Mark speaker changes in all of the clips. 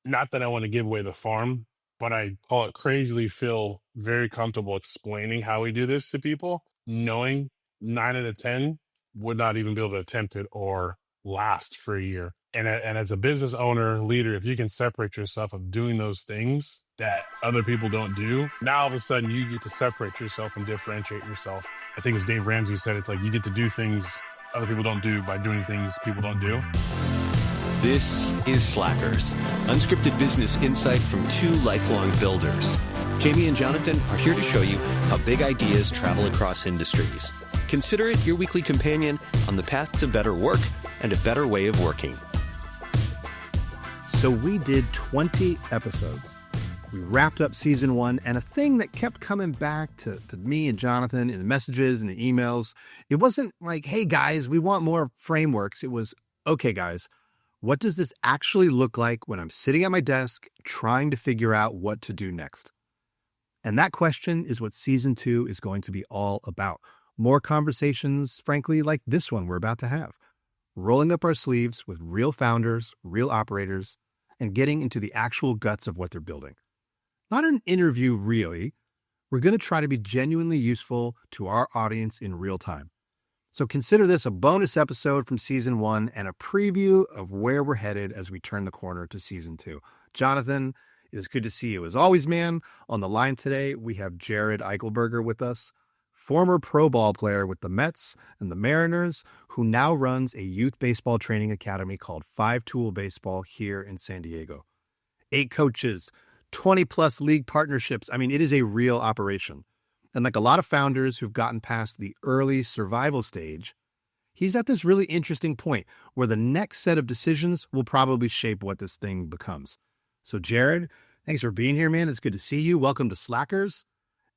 Speaker 1: not that I want to give away the farm, but I call it crazily feel very comfortable explaining how we do this to people, knowing 9 out of 10 would not even be able to attempt it or last for a year. And as a business owner, leader, if you can separate yourself of doing those things that other people don't do, now all of a sudden you get to separate yourself and differentiate yourself. I think as Dave Ramsey said, it's like you get to do things other people don't do by doing things people don't do.
Speaker 2: This is Slackers, unscripted business insight from two lifelong builders. Jaime and Jonathan are here to show you how big ideas travel across industries. Consider it your weekly companion on the path to better work and a better way of working.
Speaker 3: So we did 20 episodes. We wrapped up season 1, and a thing that kept coming back to me and Jonathan in the messages and the emails, it wasn't like, hey guys, we want more frameworks. It was, okay guys, what does this actually look like when I'm sitting at my desk trying to figure out what to do next? And that question is what season 2 is going to be all about. More conversations, frankly, like this one we're about to have. Rolling up our sleeves with real founders, real operators, and getting into the actual guts of what they're building. Not an interview, really. We're going to try to be genuinely useful to our audience in real time. So consider this a bonus episode from season 1 and a preview of where we're headed as we turn the corner to season 2. Jonathan, it is good to see you as always, man. On the line today, we have Jared Eichelberger with us, former pro ball player with the Mets and the Mariners, who now runs a youth baseball training academy called 5-Tool Baseball here in San Diego. 8 coaches, 20-plus league partnerships. I mean, it is a real operation. And like a lot of founders who've gotten past the early survival stage, he's at this really interesting point where the next set of decisions will probably shape what this thing becomes. So Jared, thanks for being here, man. It's good to see you. Welcome to Slackers.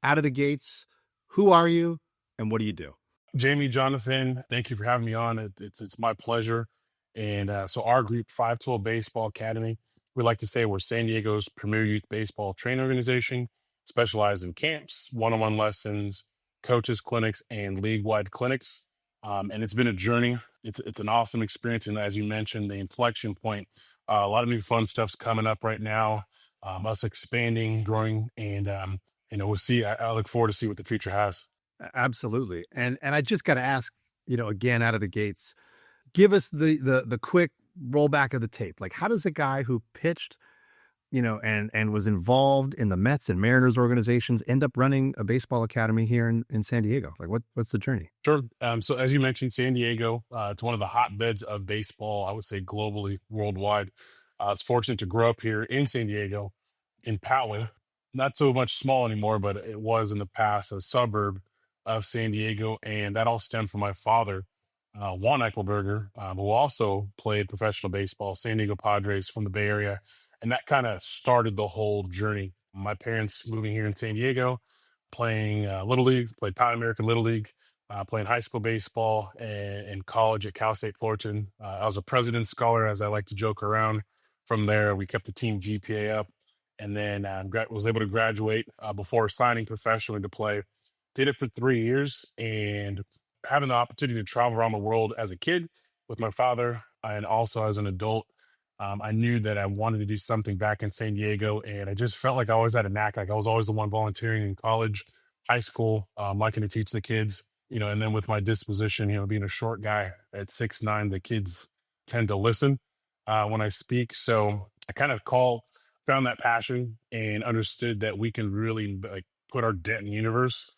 Speaker 3: Out of the gates, who are you and what do you do?
Speaker 1: Jaime, Jonathan, thank you for having me on. It's my pleasure. And so our group, 5-Tool Baseball Academy, we like to say we're San Diego's premier youth baseball training organization, specialized in camps, one-on-one lessons, coaches clinics, and league-wide clinics. And it's been a journey. It's an awesome experience. And as you mentioned, the inflection point, a lot of new fun stuff's coming up right now, us expanding, growing, and we'll see. I look forward to see what the future has.
Speaker 3: Absolutely. And I just got to ask, again, out of the gates, give us the quick rollback of the tape. Like, how does a guy who pitched, and was involved in the Mets and Mariners organizations end up running a baseball academy here in San Diego? Like, what's the journey?
Speaker 1: Sure. So as you mentioned, San Diego, it's one of the hotbeds of baseball, I would say globally, worldwide. I was fortunate to grow up here in San Diego, in Poway. Not so much small anymore, but it was in the past a suburb of San Diego. And that all stemmed from my father, Juan Eichelberger, who also played professional baseball, San Diego Padres from the Bay Area. And that kind of started the whole journey. My parents moving here in San Diego, playing Little League, played Pan American Little League, playing high school baseball and college at Cal State Fullerton. I was a President's Scholar, as I like to joke around. From there, we kept the team GPA up, and then was able to graduate before signing professionally to play. Did it for 3 years, and having the opportunity to travel around the world as a kid with my father and also as an adult, I knew that I wanted to do something back in San Diego, and I just felt like I always had a knack. Like I was always the one volunteering in college, high school, liking to teach the kids, and then with my disposition, being a short guy at 6'9", the kids tend to listen when I speak. So I kind of found that passion and understood that we can really like put our dent in the universe,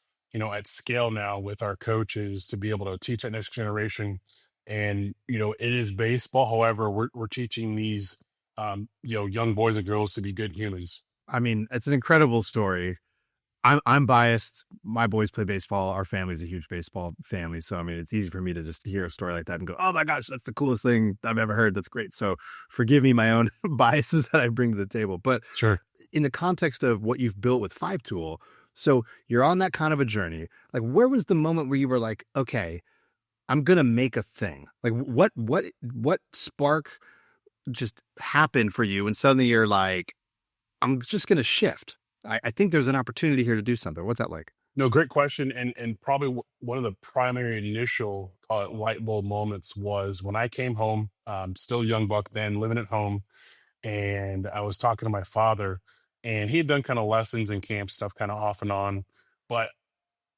Speaker 1: at scale now with our coaches to be able to teach that next generation. And, it is baseball. However, we're teaching these, young boys and girls to be good humans.
Speaker 3: I mean, it's an incredible story. I'm biased. My boys play baseball. Our family's a huge baseball family. So, I mean, it's easy for me to just hear a story like that and go, oh my gosh, that's the coolest thing I've ever heard. That's great. So forgive me my own biases that I bring to the table. But
Speaker 1: Sure.
Speaker 3: In the context of what you've built with 5-Tool, so you're on that kind of a journey. Like, where was the moment where you were like, okay, I'm going to make a thing? Like, what spark just happened for you? And suddenly you're like, I'm just going to shift. I think there's an opportunity here to do something. What's that like?
Speaker 1: No, great question. And probably one of the primary initial light bulb moments was when I came home, still young buck then, living at home. And I was talking to my father, and he had done kind of lessons and camp stuff kind of off and on. But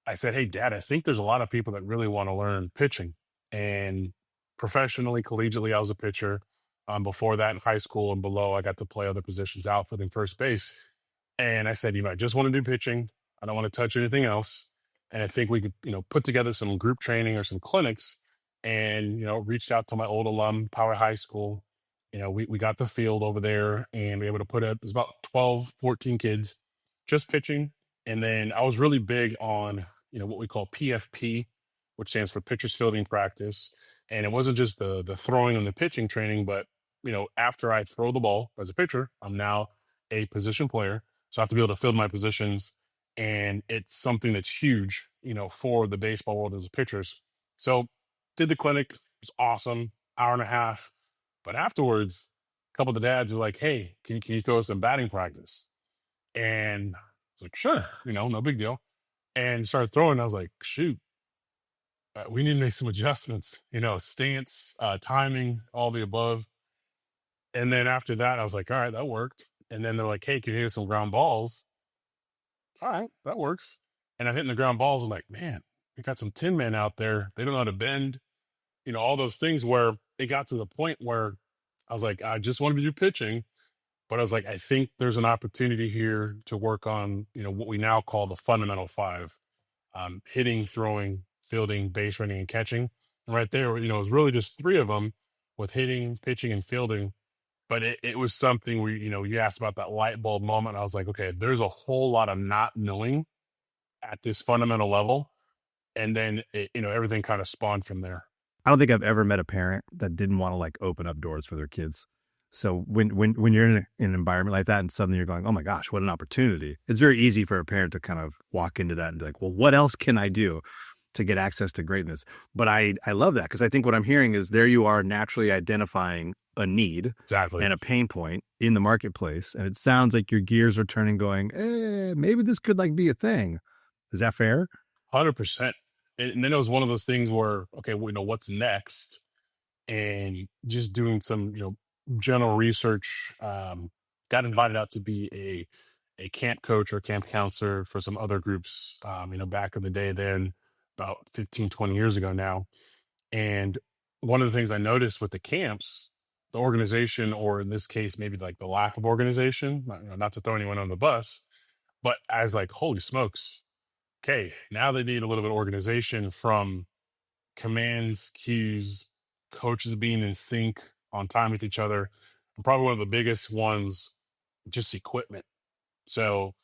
Speaker 1: I said, "Hey, Dad, I think there's a lot of people that really want to learn pitching." And professionally, collegiately, I was a pitcher. Before that, in high school and below, I got to play other positions, outfield and first base. And I said, I just want to do pitching. I don't want to touch anything else. And I think we could, put together some group training or some clinics. And, reached out to my old alum, Power High School. We got the field over there and we were able to it was about 12, 14 kids just pitching. And then I was really big on, what we call PFP, which stands for pitchers fielding practice. And it wasn't just the throwing and the pitching training, but, after I throw the ball as a pitcher, I'm now a position player. So I have to be able to field my positions. And it's something that's huge, for the baseball world as pitchers. So did the clinic. It was awesome. Hour and a half. But afterwards, a couple of the dads were like, "Hey, can you throw us some batting practice?" And I was like, "Sure, no big deal." And started throwing. I was like, "Shoot, we need to make some adjustments, stance, timing, all the above." And then after that, I was like, "All right, that worked." And then they're like, "Hey, can you hit some ground balls?" All right, that works. And I'm hitting the ground balls. I'm like, "Man, we got some tin men out there. They don't know how to bend, all those things," where it got to the point where I was like, I just wanted to do pitching, but I was like, I think there's an opportunity here to work on, what we now call the fundamental five, hitting, throwing, fielding, base running, and catching. And right there, it was really just three of them with hitting, pitching, and fielding. But it was something where, you asked about that light bulb moment. I was like, okay, there's a whole lot of not knowing at this fundamental level. And then, everything kind of spawned from there.
Speaker 3: I don't think I've ever met a parent that didn't want to like open up doors for their kids. So when you're in an environment like that and suddenly you're going, "Oh my gosh, what an opportunity." It's very easy for a parent to kind of walk into that and be like, "Well, what else can I do to get access to greatness?" But I love that, because I think what I'm hearing is there you are naturally identifying a need
Speaker 1: Exactly.
Speaker 3: and a pain point in the marketplace. And it sounds like your gears are turning going, maybe this could like be a thing. Is that fair?
Speaker 1: 100%. And then it was one of those things where, okay, well, what's next? And just doing some, general research, got invited out to be a camp coach or camp counselor for some other groups, back in the day then, about 15, 20 years ago now. And one of the things I noticed with the camps, the organization, or in this case, maybe like the lack of organization, not to throw anyone on the bus, but as like, holy smokes, okay, now they need a little bit of organization from commands, cues, coaches being in sync on time with each other. And probably one of the biggest ones, just equipment. So,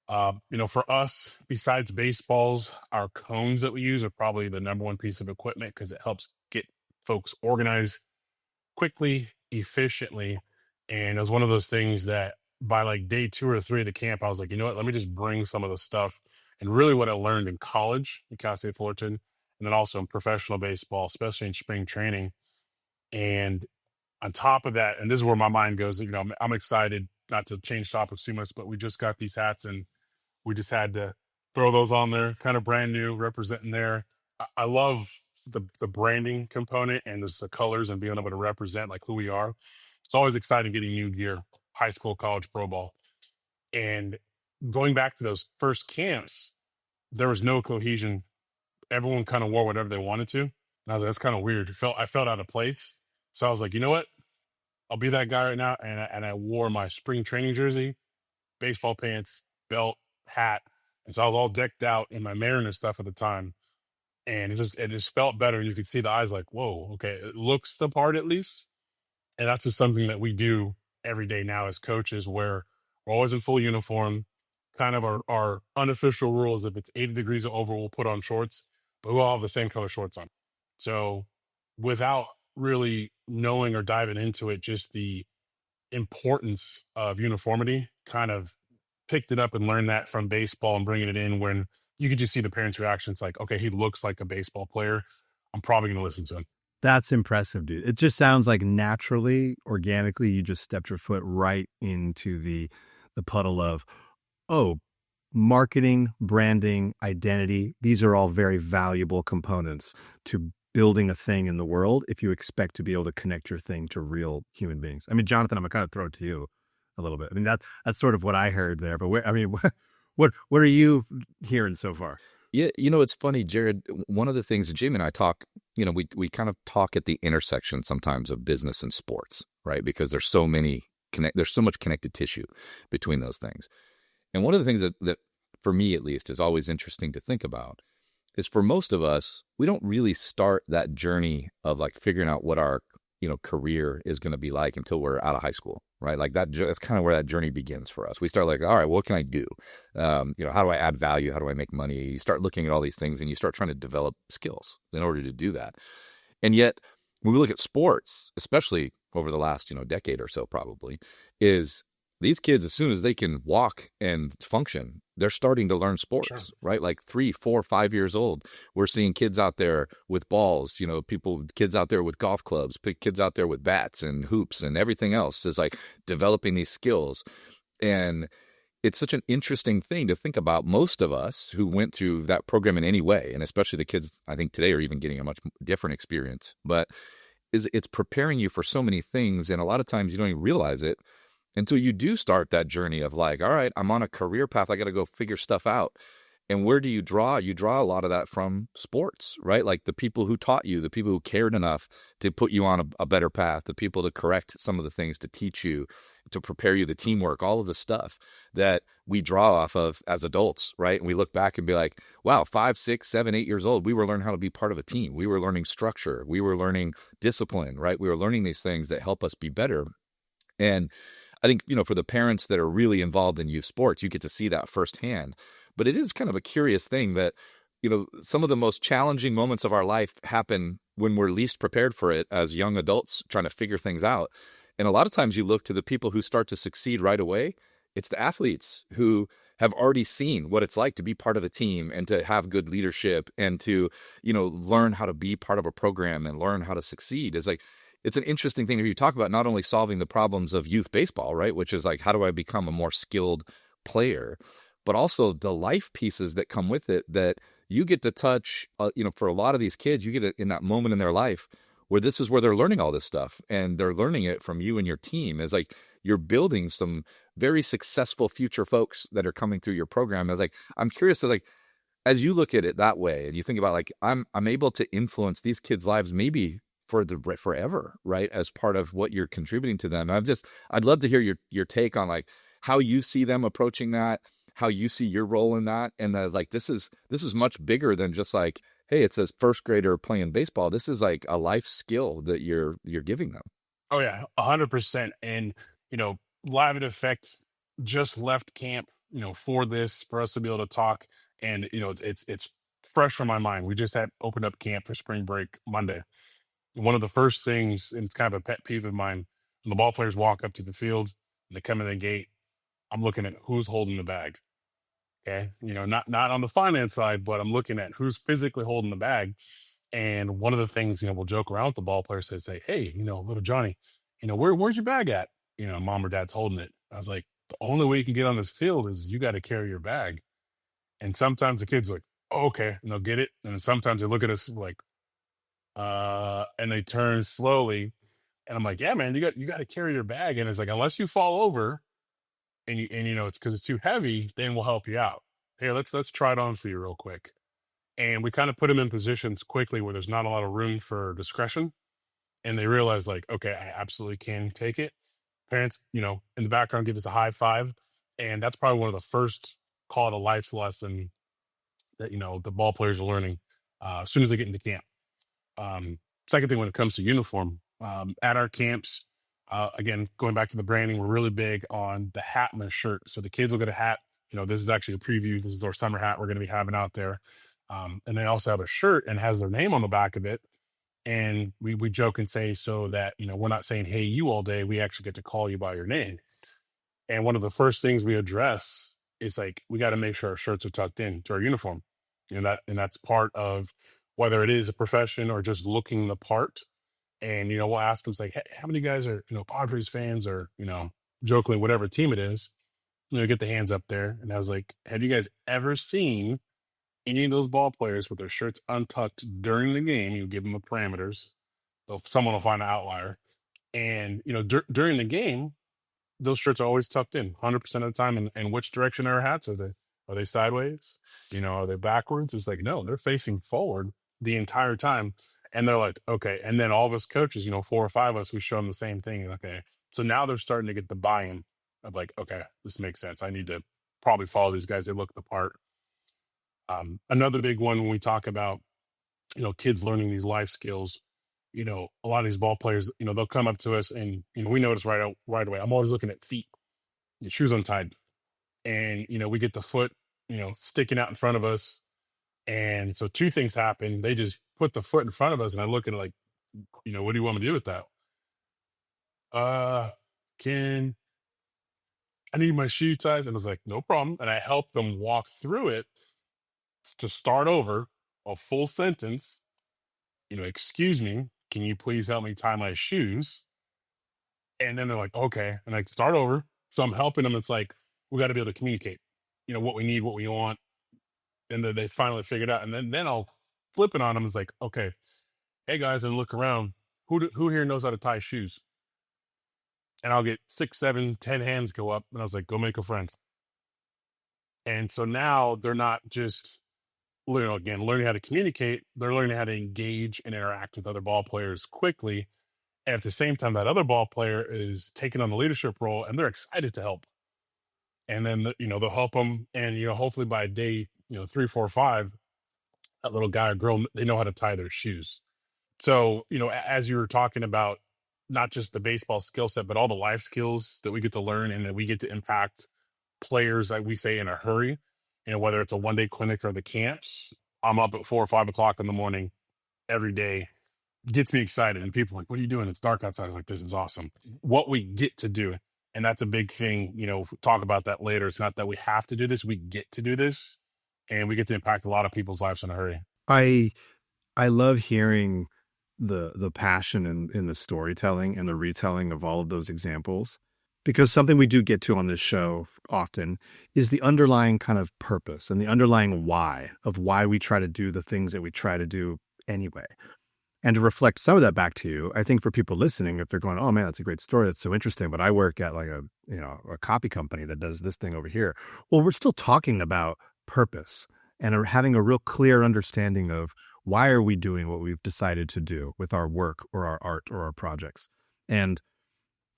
Speaker 1: for us, besides baseballs, our cones that we use are probably the number one piece of equipment because it helps get folks organized quickly, efficiently. And it was one of those things that by like day 2 or 3 of the camp, I was like, you know what, let me just bring some of the stuff and really what I learned in college at Cal State Fullerton, and then also in professional baseball, especially in spring training. And on top of that, and this is where my mind goes, I'm excited, not to change topics too much, but we just got these hats and we just had to throw those on there, kind of brand new, representing there. I love the branding component and just the colors and being able to represent like who we are. It's always exciting getting new gear, high school, college, pro ball. And going back to those first camps, there was no cohesion. Everyone kind of wore whatever they wanted to. And I was like, that's kind of weird. I felt out of place. So I was like, you know what? I'll be that guy right now. And I wore my spring training jersey, baseball pants, belt, hat. And so I was all decked out in my Mariner stuff at the time. And it just felt better. And you could see the eyes like, whoa, okay, it looks the part at least. And that's just something that we do every day now as coaches, where we're always in full uniform. Kind of our unofficial rules, if it's 80 degrees or over, we'll put on shorts, but we'll all have the same color shorts on. So without really knowing or diving into it, just the importance of uniformity, kind of picked it up and learned that from baseball and bringing it in when you could just see the parents' reactions like, okay, he looks like a baseball player. I'm probably going to listen to him.
Speaker 3: That's impressive, dude. It just sounds like naturally, organically, you just stepped your foot right into the puddle of, marketing, branding, identity. These are all very valuable components to building a thing in the world if you expect to be able to connect your thing to real human beings. I mean, Jonathan, I'm gonna kind of throw it to you a little bit. I mean, that's sort of what I heard there. But what are you hearing so far?
Speaker 4: Yeah, it's funny, Jared. One of the things that Jamie and I talk, we kind of talk at the intersection sometimes of business and sports, right? Because there's so much connected tissue between those things. And one of the things that for me at least is always interesting to think about is for most of us, we don't really start that journey of like figuring out what our career is going to be like until we're out of high school, right? Like that's kind of where that journey begins for us. We start like, all right, what can I do? How do I add value? How do I make money? You start looking at all these things and you start trying to develop skills in order to do that. And yet when we look at sports, especially over the last, decade or so probably, is these kids, as soon as they can walk and function, they're starting to learn sports,
Speaker 1: Sure.
Speaker 4: right? Like 3, 4, 5 years old. We're seeing kids out there with balls, kids out there with golf clubs, kids out there with bats and hoops and everything else is like developing these skills. And it's such an interesting thing to think about. Most of us who went through that program in any way, and especially the kids I think today are even getting a much different experience, but it's preparing you for so many things. And a lot of times you don't even realize it until you do start that journey of like, all right, I'm on a career path. I got to go figure stuff out. And where do you draw? You draw a lot of that from sports, right? Like the people who taught you, the people who cared enough to put you on a better path, the people to correct some of the things, to teach you, to prepare you, the teamwork, all of the stuff that we draw off of as adults, right? And we look back and be like, wow, 5, 6, 7, 8 years old, we were learning how to be part of a team. We were learning structure. We were learning discipline, right? We were learning these things that help us be better. And I think, for the parents that are really involved in youth sports, you get to see that firsthand. But it is kind of a curious thing that, some of the most challenging moments of our life happen when we're least prepared for it as young adults trying to figure things out. And a lot of times you look to the people who start to succeed right away. It's the athletes who have already seen what it's like to be part of a team and to have good leadership and to, learn how to be part of a program and learn how to succeed. It's an interesting thing if you talk about not only solving the problems of youth baseball, right? Which is like, how do I become a more skilled player? But also the life pieces that come with it that you get to touch, for a lot of these kids, you get it in that moment in their life where this is where they're learning all this stuff and they're learning it from you and your team. It's like you're building some very successful future folks that are coming through your program. I'm curious as you look at it that way and you think about like, I'm able to influence these kids' lives maybe for forever, right? As part of what you're contributing to them. I'd love to hear your take on like how you see them approaching that, how you see your role in that. And this is much bigger than just like, hey, it's a first grader playing baseball. This is like a life skill that you're giving them.
Speaker 1: Oh yeah, 100%. And Live in Effect just left camp, for us to be able to talk. And it's fresh from my mind. We just had opened up camp for spring break Monday. One of the first things, and it's kind of a pet peeve of mine, when the ball players walk up to the field and they come in the gate, I'm looking at who's holding the bag. Okay. Not on the finance side, but I'm looking at who's physically holding the bag. And one of the things, we'll joke around with the ball players and say, hey, little Johnny, where's your bag at? Mom or dad's holding it. I was like, the only way you can get on this field is you got to carry your bag. And sometimes the kids are like, oh, okay, and they'll get it. And then sometimes they look at us like, and they turn slowly. And I'm like, yeah, man, you got to carry your bag. And it's like, unless you fall over and it's because it's too heavy, then we'll help you out. Here, let's try it on for you real quick. And we kind of put them in positions quickly where there's not a lot of room for discretion. And they realize like, okay, I absolutely can take it. Parents, in the background, give us a high five. And that's probably one of the first call to life lesson that, the ball players are learning as soon as they get into camp. Second thing, when it comes to uniform, at our camps, again, going back to the branding, we're really big on the hat and the shirt. So the kids will get a hat. This is actually a preview. This is our summer hat we're going to be having out there. And they also have a shirt and has their name on the back of it. And we joke and say so that, we're not saying, hey, you all day. We actually get to call you by your name. And one of the first things we address is like, we got to make sure our shirts are tucked in to our uniform. And that's part of whether it is a profession or just looking the part. And, we'll ask them, like, hey, how many guys are, Padres fans or, jokingly, whatever team it is, get the hands up there. And I was like, have you guys ever seen any of those ball players with their shirts untucked during the game, you give them the parameters. So someone will find an outlier. And, during the game, those shirts are always tucked in 100% of the time. And which direction are our hats? Are they? Are they sideways? Are they backwards? It's like, no, they're facing forward the entire time. And they're like, okay. And then all of us coaches, 4 or 5 of us, we show them the same thing. Okay. So now they're starting to get the buy-in of like, okay, this makes sense. I need to probably follow these guys. They look the part. Another big one when we talk about, kids learning these life skills, a lot of these ball players, they'll come up to us and, we notice right away. I'm always looking at feet, your shoes untied. And, we get the foot, sticking out in front of us. And so 2 things happen. They just put the foot in front of us and I look at it like, what do you want me to do with that? I need my shoe ties. And I was like, no problem. And I helped them walk through it to start over a full sentence. Excuse me, can you please help me tie my shoes? And then they're like, okay. And I start over. So I'm helping them. It's like, we got to be able to communicate, what we need, what we want. And then they finally figured out. And then I'll flip it on them. It's like, okay, hey guys, and look around. Who here knows how to tie shoes? And I'll get 6, 7, 10 hands go up. And I was like, go make a friend. And so now they're not just, learning how to communicate. They're learning how to engage and interact with other ball players quickly. And at the same time, that other ball player is taking on the leadership role and they're excited to help. And then, they'll help them. And, hopefully by day, 3, 4, 5, that little guy or girl, they know how to tie their shoes. So, as you were talking about, not just the baseball skill set, but all the life skills that we get to learn and that we get to impact players, like we say, in a hurry, whether it's a 1-day clinic or the camps, I'm up at 4 or 5 o'clock in the morning every day. Gets me excited. And people are like, what are you doing? It's dark outside. I was like, this is awesome. What we get to do. And that's a big thing, we'll talk about that later. It's not that we have to do this. We get to do this and we get to impact a lot of people's lives in a hurry.
Speaker 3: I love hearing the passion in the storytelling and the retelling of all of those examples, because something we do get to on this show often is the underlying kind of purpose and the underlying why of why we try to do the things that we try to do anyway. And to reflect some of that back to you, I think for people listening, if they're going, oh man, that's a great story, that's so interesting, but I work at like a copy company that does this thing over here. Well, we're still talking about purpose and having a real clear understanding of why are we doing what we've decided to do with our work or our art or our projects. And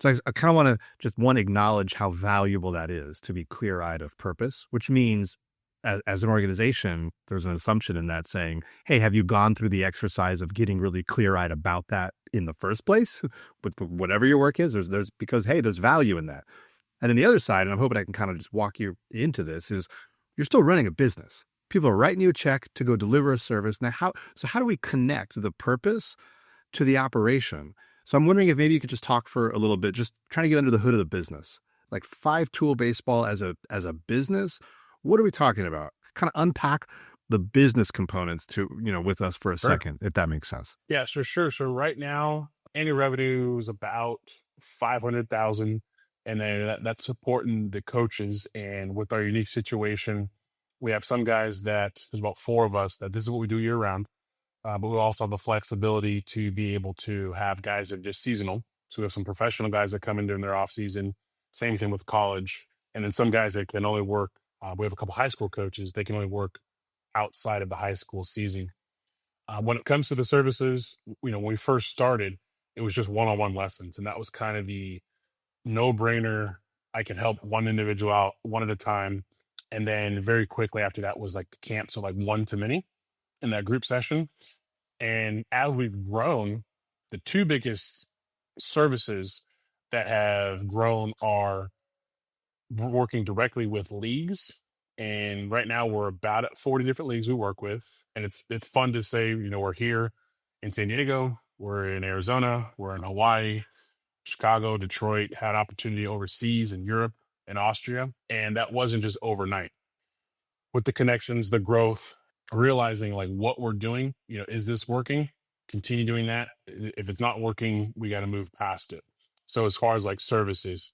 Speaker 3: so I kind of want to just acknowledge how valuable that is to be clear-eyed of purpose, which means as an organization, there's an assumption in that saying, hey, have you gone through the exercise of getting really clear-eyed about that in the first place? With whatever your work is, there's because, hey, there's value in that. And then the other side, and I'm hoping I can kind of just walk you into this, is you're still running a business. People are writing you a check to go deliver a service. Now, how do we connect the purpose to the operation? So I'm wondering if maybe you could just talk for a little bit, just trying to get under the hood of the business, like 5-tool baseball as a business. What are we talking about? Kind of unpack the business components with us for a second, if that makes sense.
Speaker 1: Yeah, sure. So right now, annual revenue is about 500,000, and then that's supporting the coaches. And with our unique situation, we have some guys that there's about 4 of us that this is what we do year round. But we also have the flexibility to be able to have guys that are just seasonal. So we have some professional guys that come in during their off season. Same thing with college, and then some guys that can only work. We have a couple high school coaches. They can only work outside of the high school season. When it comes to the services, when we first started, it was just one-on-one lessons. And that was kind of the no-brainer. I can help one individual out one at a time. And then very quickly after that was like the camp. So like 1-to-many in that group session. And as we've grown, the 2 biggest services that have grown are working directly with leagues. And right now we're about at 40 different leagues we work with. And it's fun to say, we're here in San Diego, we're in Arizona, we're in Hawaii, Chicago, Detroit, had opportunity overseas in Europe and Austria. And that wasn't just overnight. With the connections, the growth, realizing like what we're doing, is this working? Continue doing that. If it's not working, we got to move past it. So as far as like services,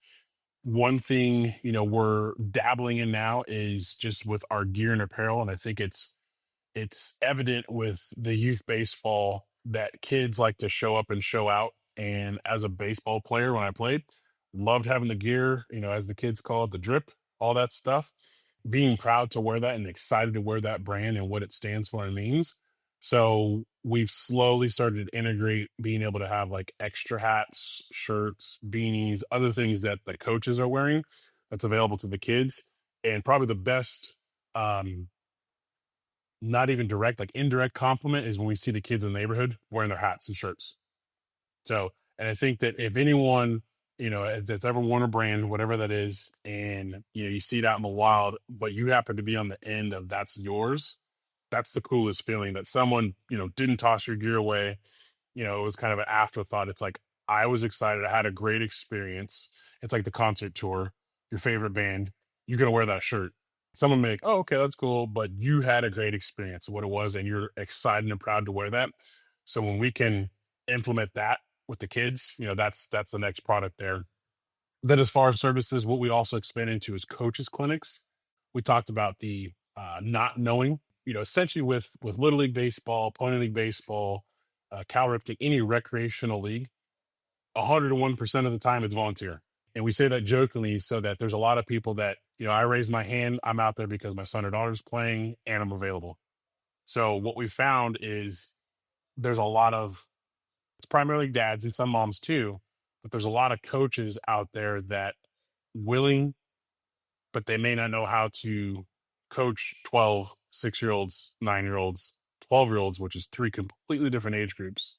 Speaker 1: one thing, we're dabbling in now is just with our gear and apparel. And I think it's it's evident with the youth baseball that kids like to show up and show out. And as a baseball player, when I played, loved having the gear, as the kids call it, the drip, all that stuff, being proud to wear that and excited to wear that brand and what it stands for and means. So we've slowly started to integrate being able to have like extra hats, shirts, beanies, other things that the coaches are wearing that's available to the kids. And probably the best, not even direct, like indirect compliment is when we see the kids in the neighborhood wearing their hats and shirts. So, and I think that if anyone, that's ever worn a brand, whatever that is, and you see it out in the wild, but you happen to be on the end of that's yours, that's the coolest feeling that someone, didn't toss your gear away. It was kind of an afterthought. It's like, I was excited. I had a great experience. It's like the concert tour, your favorite band, you're going to wear that shirt. Someone may, oh, okay, that's cool. But you had a great experience of what it was, and you're excited and proud to wear that. So when we can implement that with the kids, that's the next product there. Then as far as services, what we also expand into is coaches clinics. We talked about the not knowing, essentially with Little League Baseball, Pony League Baseball, Cal Ripken, any recreational league, 101% of the time it's volunteer. And we say that jokingly so that there's a lot of people that, I raise my hand, I'm out there because my son or daughter's playing and I'm available. So what we found is there's a lot of, it's primarily dads and some moms too, but there's a lot of coaches out there that willing, but they may not know how to coach 12, 6-year-olds, 9-year-olds, 12-year-olds, which is 3 completely different age groups.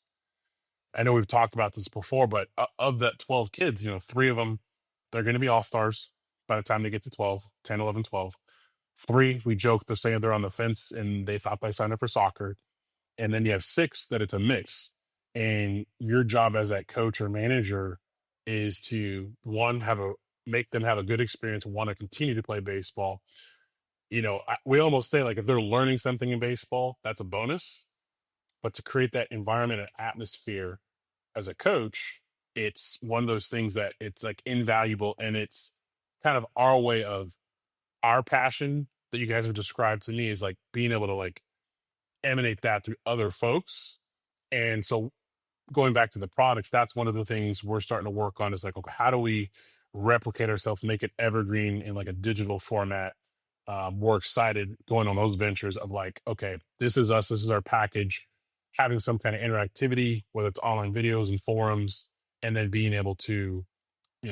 Speaker 1: I know we've talked about this before, but of that 12 kids, 3 of them, they're going to be all-stars by the time they get to 12, 10, 11, 12. 3, we joke, they're saying they're on the fence and they thought they signed up for soccer. And then you have 6 that it's a mix. And your job as that coach or manager is to, one, make them have a good experience, want to continue to play baseball. We almost say, like, if they're learning something in baseball, that's a bonus. But to create that environment and atmosphere as a coach, it's one of those things that it's like invaluable. And it's kind of our way of our passion that you guys have described to me is like being able to like emanate that through other folks. And so going back to the products, that's one of the things we're starting to work on is like, okay, how do we replicate ourselves, make it evergreen in like a digital format? We're excited going on those ventures of like, okay, this is us, this is our package, having some kind of interactivity, whether it's online videos and forums, and then being able to,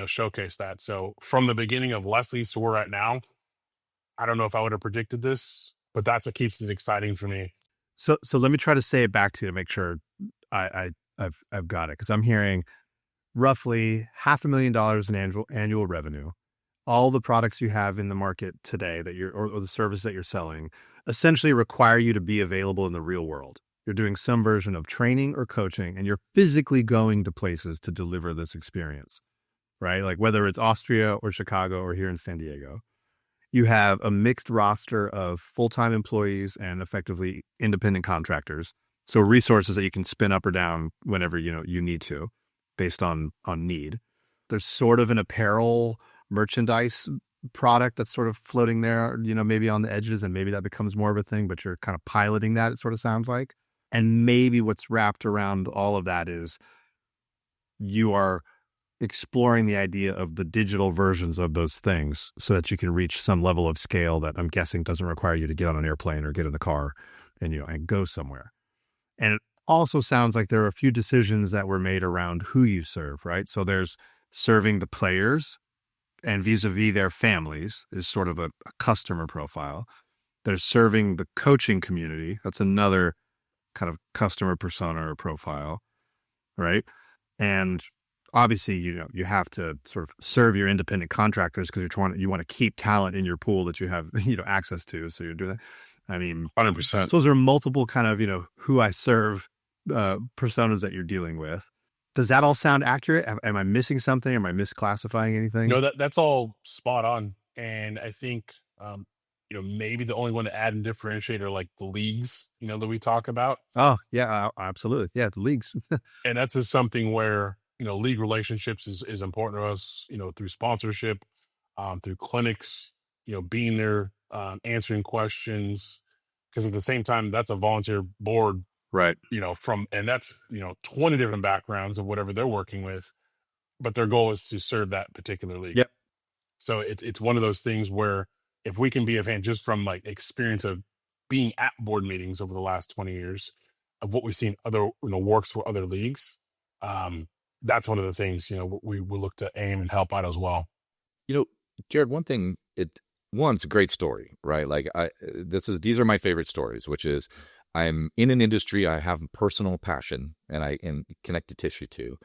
Speaker 1: showcase that. So from the beginning of Leslie's to where we're at now, I don't know if I would have predicted this, but that's what keeps it exciting for me.
Speaker 3: So let me try to say it back to you to make sure I've got it, because I'm hearing roughly $500,000 in annual revenue. All the products you have in the market today that or the service that you're selling essentially require you to be available in the real world. You're doing some version of training or coaching, and you're physically going to places to deliver this experience, right? Like whether it's Austria or Chicago or here in San Diego. You have a mixed roster of full-time employees and effectively independent contractors. So resources that you can spin up or down whenever you need to, based on need. There's sort of an apparel merchandise product that's sort of floating there, maybe on the edges, and maybe that becomes more of a thing, but you're kind of piloting that, it sort of sounds like. And maybe what's wrapped around all of that is you are exploring the idea of the digital versions of those things so that you can reach some level of scale that I'm guessing doesn't require you to get on an airplane or get in the car and go somewhere. And it also sounds like there are a few decisions that were made around who you serve, right? So there's serving the players, and vis-a-vis their families is sort of a customer profile. There's serving the coaching community. That's another kind of customer persona or profile, right? And obviously, you have to sort of serve your independent contractors because you want to keep talent in your pool that you have, access to. So you're doing that. I mean,
Speaker 1: 100%.
Speaker 3: So those are multiple kind of, who I serve personas that you're dealing with. Does that all sound accurate? Am I missing something? Am I misclassifying anything?
Speaker 1: No, that's all spot on. And I think, maybe the only one to add and differentiate are like the leagues, that we talk about.
Speaker 3: Oh, yeah, absolutely. Yeah, the leagues.
Speaker 1: And that's just something where, league relationships is important to us, through sponsorship, through clinics, being there, answering questions, Because at the same time, that's a volunteer board,
Speaker 4: Right.
Speaker 1: and that's, 20 different backgrounds of whatever they're working with, but their goal is to serve that particular league.
Speaker 4: Yep.
Speaker 1: So it's one of those things where if we can be a fan just from like experience of being at board meetings over the last 20 years of what we've seen other, works for other leagues, that's one of the things, we look to aim and help out as well.
Speaker 4: Jared, one thing, it's a great story, right? Like these are my favorite stories, which is I'm in an industry I have personal passion and I am connected tissue to.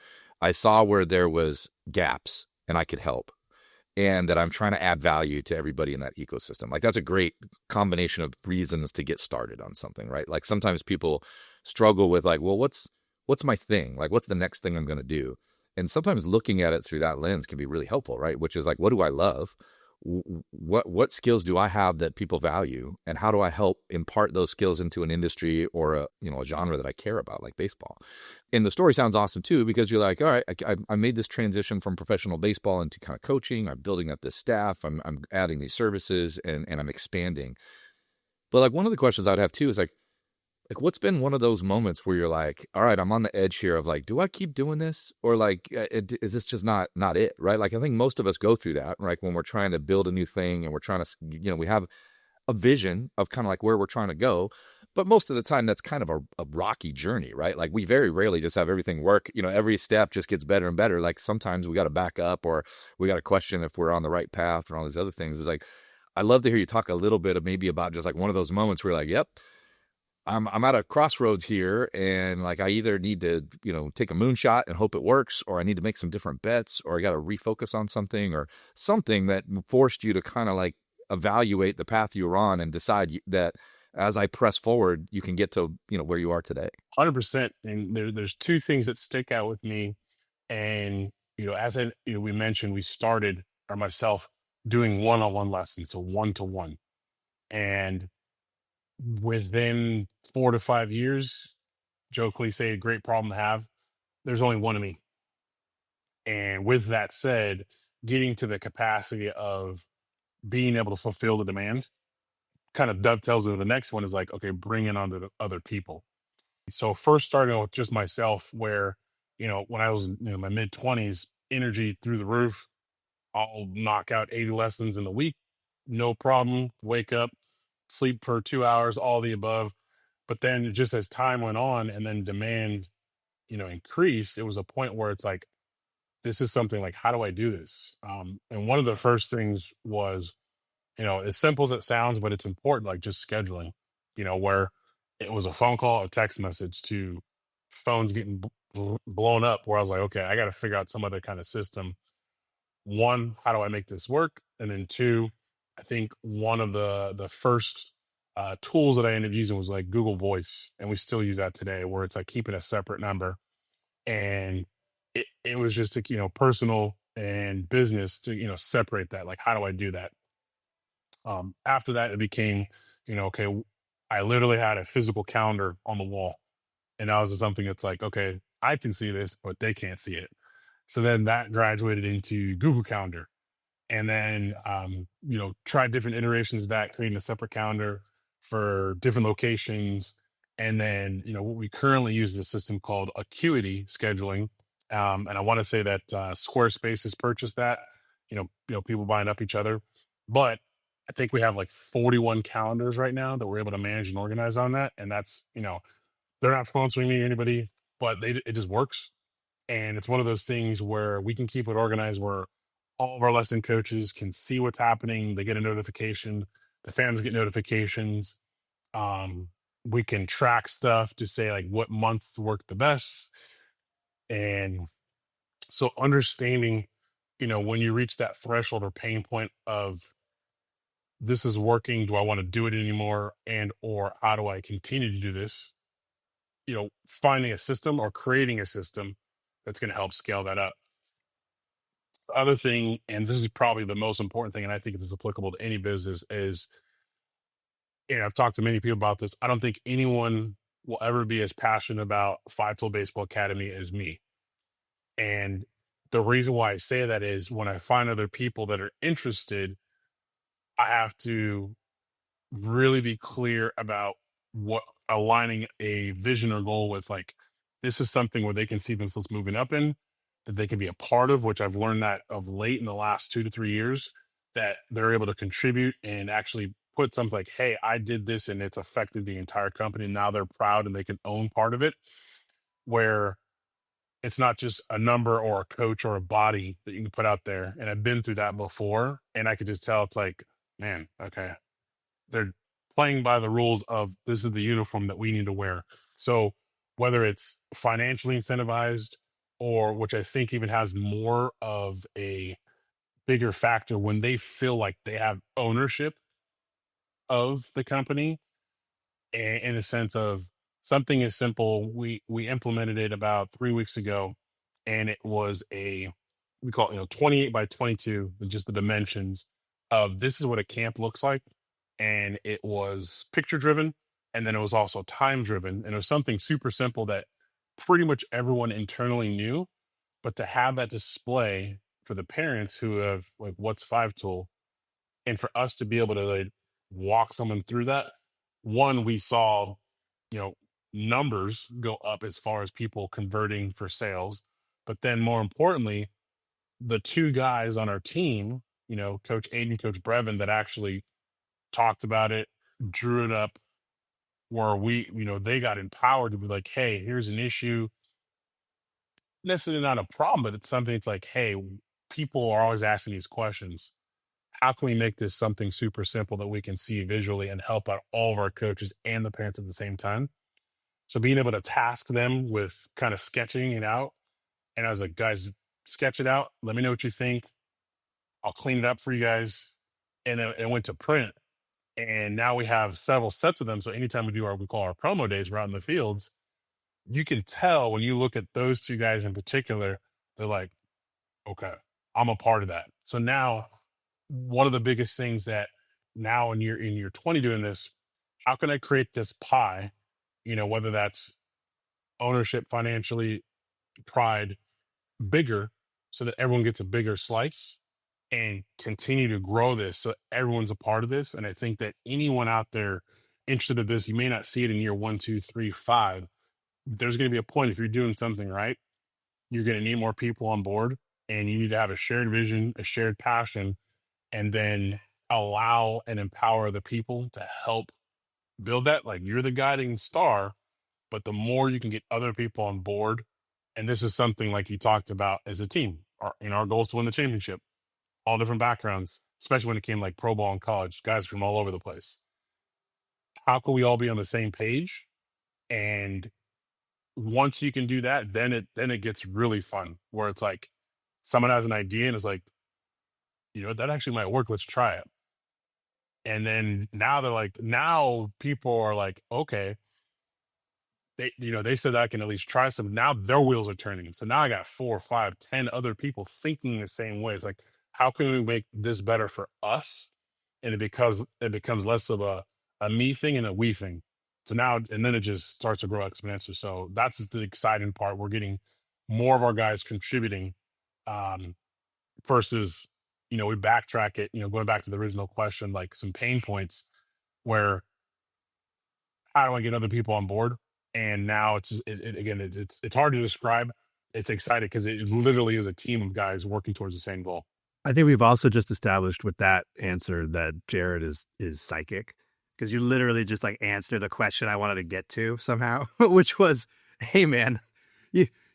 Speaker 4: I saw where there was gaps and I could help, and that I'm trying to add value to everybody in that ecosystem. Like that's a great combination of reasons to get started on something, right? Like sometimes people struggle with like, well, what's my thing? Like, what's the next thing I'm going to do? And sometimes looking at it through that lens can be really helpful, right? Which is like, what do I love? What skills do I have that people value, and how do I help impart those skills into an industry or a genre that I care about, like baseball? And the story sounds awesome too, because you're like, all right, I made this transition from professional baseball into kind of coaching. I'm building up this staff. I'm adding these services, and I'm expanding. But like one of the questions I'd have too is like what's been one of those moments where you're like, all right, I'm on the edge here of like, do I keep doing this, or like, is this just not it, right? Like I think most of us go through that, right? When we're trying to build a new thing and we're trying to, we have a vision of kind of like where we're trying to go, but most of the time that's kind of a rocky journey, right? Like we very rarely just have everything work. Every step just gets better and better. Like sometimes we got to back up, or we got to question if we're on the right path, and all these other things. It's like, I'd love to hear you talk a little bit of maybe about just like one of those moments where you're like, yep, I'm at a crossroads here, and like I either need to, take a moonshot and hope it works, or I need to make some different bets, or I got to refocus on something, or something that forced you to kind of like evaluate the path you were on and decide that as I press forward, you can get to, where you are today.
Speaker 1: 100%. And there's two things that stick out with me. And, as we mentioned, we started, or myself, doing one-on-one lessons, so one-to-one. And within 4 to 5 years, Joe Cliche, a great problem to have, there's only one of me. And with that said, getting to the capacity of being able to fulfill the demand kind of dovetails into the next one, is like, okay, bring in on the other people. So first starting with just myself, where, when I was in my mid 20s, energy through the roof, I'll knock out 80 lessons in the week, no problem. Wake up, sleep for 2 hours, all the above. But then just as time went on and then demand, increased, it was a point where it's like, this is something like, how do I do this? And one of the first things was, as simple as it sounds, but it's important, like just scheduling, where it was a phone call, a text message, to phones getting blown up, where I was like, okay, I got to figure out some other kind of system. One, how do I make this work? And then two, I think one of the first tools that I ended up using was like Google Voice, and we still use that today, where it's like keeping a separate number. And it was just to, personal and business to, separate that. Like, how do I do that? After that, it became, okay, I literally had a physical calendar on the wall, and that was something that's like, okay, I can see this, but they can't see it. So then that graduated into Google Calendar, and then, tried different iterations of that, creating a separate calendar for different locations. And then, what we currently use is a system called Acuity Scheduling. And I want to say that Squarespace has purchased that, people buying up each other. But I think we have like 41 calendars right now that we're able to manage and organize on that. And that's, they're not sponsoring me or anybody, but it just works. And it's one of those things where we can keep it organized, where all of our lesson coaches can see what's happening. They get a notification. The fans get notifications. We can track stuff to say like what months work the best. And so understanding, when you reach that threshold or pain point of, this is working, do I want to do it anymore? And, or how do I continue to do this? Finding a system or creating a system that's going to help scale that up. The other thing, and this is probably the most important thing, and I think it is applicable to any business, is, I've talked to many people about this. I don't think anyone will ever be as passionate about Five Tool Baseball Academy as me. And the reason why I say that is when I find other people that are interested, I have to really be clear about what aligning a vision or goal with, like, this is something where they can see themselves moving up in, that they can be a part of, which I've learned that of late in the last 2 to 3 years, that they're able to contribute and actually put something like, hey, I did this and it's affected the entire company. Now they're proud and they can own part of it, where it's not just a number or a coach or a body that you can put out there. And I've been through that before. And I could just tell it's like, man, okay, they're playing by the rules of this is the uniform that we need to wear. So whether it's financially incentivized, or which I think even has more of a bigger factor when they feel like they have ownership of the company, in a sense of something as simple. We implemented it about 3 weeks ago, and it was we call it 28 by 22, just the dimensions of this is what a camp looks like, and it was picture driven, and then it was also time driven, and it was something super simple that pretty much everyone internally knew, but to have that display for the parents who have like what's five tool, and for us to be able to like walk someone through that, one, we saw, you know, numbers go up as far as people converting for sales. But then more importantly, the two guys on our team, Coach Aiden, Coach Brevin, that actually talked about it, drew it up, where they got empowered to be like, hey, here's an issue. Necessarily not a problem, but it's something. It's like, hey, people are always asking these questions. How can we make this something super simple that we can see visually and help out all of our coaches and the parents at the same time? So being able to task them with kind of sketching it out. And I was like, guys, sketch it out. Let me know what you think. I'll clean it up for you guys. And then it went to print. And now we have several sets of them. So anytime we do we call our promo days, we're out in the fields, you can tell when you look at those two guys in particular, they're like, okay, I'm a part of that. So now one of the biggest things that now in year 20 doing this, how can I create this pie, whether that's ownership, financially, pride, bigger, so that everyone gets a bigger slice, and continue to grow this so everyone's a part of this. And I think that anyone out there interested in this, you may not see it in year 1, 2, 3, 5. There's going to be a point, if you're doing something right, you're going to need more people on board, and you need to have a shared vision, a shared passion, and then allow and empower the people to help build that. Like, you're the guiding star, but the more you can get other people on board, and this is something like you talked about as a team, our goal is to win the championship, all different backgrounds, especially when it came like pro ball and college, guys from all over the place. How can we all be on the same page? And once you can do that, then it gets really fun, where it's like someone has an idea and it's like, that actually might work. Let's try it. And then now people are like, okay, they said I can at least try some. Now their wheels are turning. So now I got 4, 5, 10 other people thinking the same way. It's like, how can we make this better for us? And it becomes less of a me thing and a we thing. So now, and then it just starts to grow exponentially. So that's the exciting part. We're getting more of our guys contributing, versus, we backtrack it, going back to the original question, like some pain points where, how do I get other people on board? And now it's hard to describe. It's exciting because it literally is a team of guys working towards the same goal.
Speaker 3: I think we've also just established with that answer that Jared is psychic, because you literally just like answered the question I wanted to get to somehow, which was, hey man,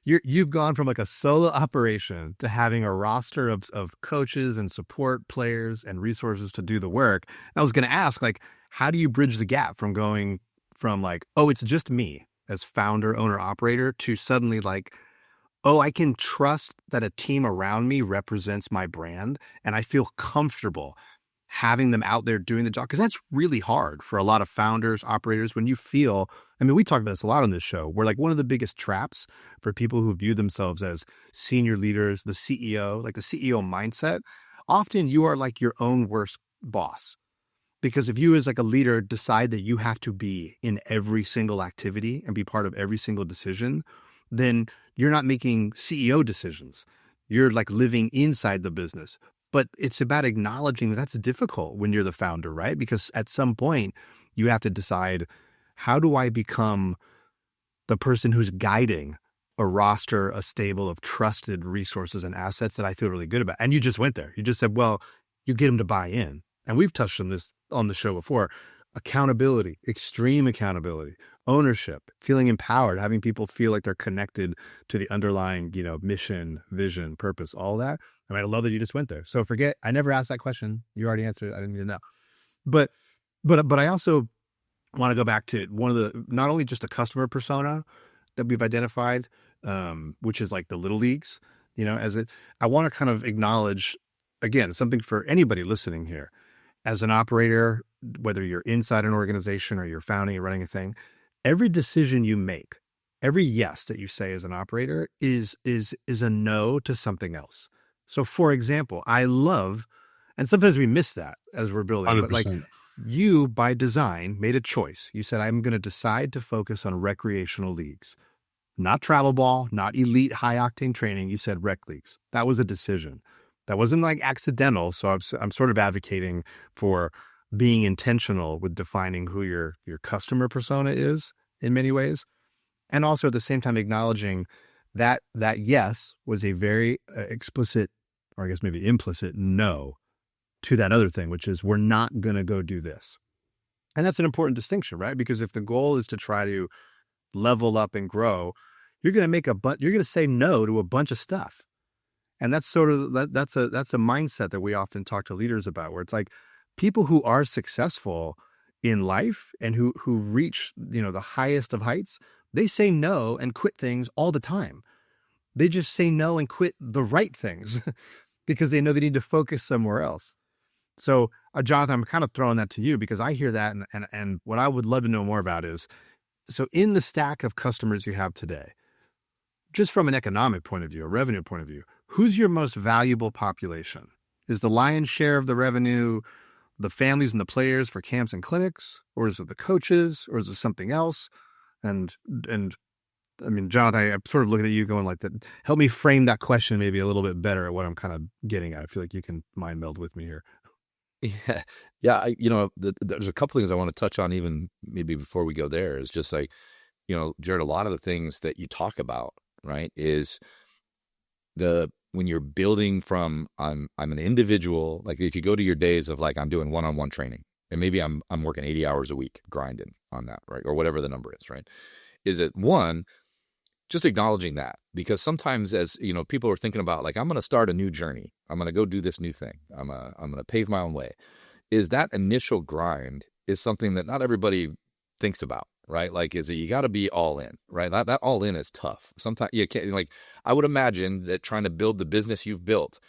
Speaker 3: you've gone from like a solo operation to having a roster of coaches and support players and resources to do the work. And I was going to ask, like, how do you bridge the gap from going from like, oh, it's just me as founder, owner, operator, to suddenly like, oh, I can trust that a team around me represents my brand, and I feel comfortable having them out there doing the job? Because that's really hard for a lot of founders, operators, when you feel, I mean, we talk about this a lot on this show, where like one of the biggest traps for people who view themselves as senior leaders, the CEO, like the CEO mindset, often you are like your own worst boss. Because if you as like a leader decide that you have to be in every single activity and be part of every single decision, then you're not making CEO decisions. You're like living inside the business. But it's about acknowledging that that's difficult when you're the founder, right? Because at some point you have to decide, how do I become the person who's guiding a roster, a stable of trusted resources and assets that I feel really good about? And you just went there. You just said, well, you get them to buy in. And we've touched on this on the show before. Accountability, extreme accountability, ownership, feeling empowered, having people feel like they're connected to the underlying, mission, vision, purpose, all that. I mean, I love that you just went there. So I never asked that question. You already answered it. I didn't even know. But I also want to go back to one of the, not only just a customer persona that we've identified, which is like the little leagues, I want to kind of acknowledge, again, something for anybody listening here. As an operator, whether you're inside an organization or you're founding or running a thing, every decision you make, every yes that you say as an operator is a no to something else. So for example, I love, and sometimes we miss that as we're building,
Speaker 1: 100%.
Speaker 3: but like you by design made a choice. You said, I'm going to decide to focus on recreational leagues, not travel ball, not elite high octane training. You said rec leagues. That was a decision. That wasn't like accidental. So I'm sort of advocating for being intentional with defining who your customer persona is in many ways. And also at the same time, acknowledging that yes was a very explicit, or I guess maybe implicit, no to that other thing, which is we're not going to go do this. And that's an important distinction, right? Because if the goal is to try to level up and grow, you're going to say no to a bunch of stuff. And that's sort of, that's a mindset that we often talk to leaders about, where it's like people who are successful in life and who reach, the highest of heights, they say no and quit things all the time. They just say no and quit the right things because they know they need to focus somewhere else. So, Jonathan, I'm kind of throwing that to you because I hear that. And what I would love to know more about is, so in the stack of customers you have today, just from an economic point of view, a revenue point of view, who's your most valuable population? Is the lion's share of the revenue the families and the players for camps and clinics, or is it the coaches, or is it something else? And I mean, Jonathan, I'm sort of looking at you going like that. Help me frame that question maybe a little bit better at what I'm kind of getting at. I feel like you can mind meld with me here.
Speaker 4: Yeah. There's a couple things I want to touch on even maybe before we go there. Is just like, Jared, a lot of the things that you talk about, right, is when you're building from, I'm an individual, like if you go to your days of like, I'm doing one-on-one training and maybe I'm working 80 hours a week grinding on that, right? Or whatever the number is, right? Is it one, just acknowledging that, because sometimes as people are thinking about like, I'm going to start a new journey. I'm going to go do this new thing. I'm going to pave my own way. Is that initial grind is something that not everybody thinks about, right? Like, is it, you got to be all in, right? That all in is tough. Sometimes you can't, like, I would imagine that trying to build the business you've built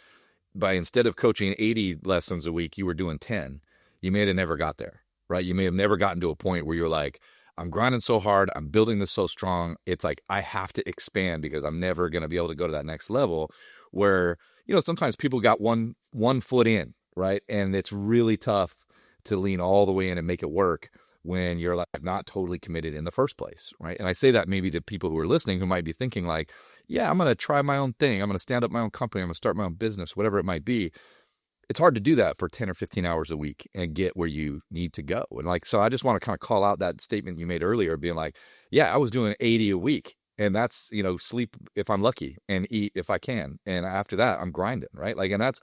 Speaker 4: by, instead of coaching 80 lessons a week, you were doing 10, you may have never got there, right? You may have never gotten to a point where you're like, I'm grinding so hard, I'm building this so strong. It's like, I have to expand because I'm never going to be able to go to that next level where, sometimes people got one foot in, right? And it's really tough to lean all the way in and make it work when you're like not totally committed in the first place, right? And I say that maybe to people who are listening who might be thinking like, yeah, I'm going to try my own thing. I'm going to stand up my own company. I'm going to start my own business, whatever it might be. It's hard to do that for 10 or 15 hours a week and get where you need to go. And like, so I just want to kind of call out that statement you made earlier, being like, yeah, I was doing 80 a week, and that's, sleep if I'm lucky and eat if I can. And after that, I'm grinding, right? Like, and that's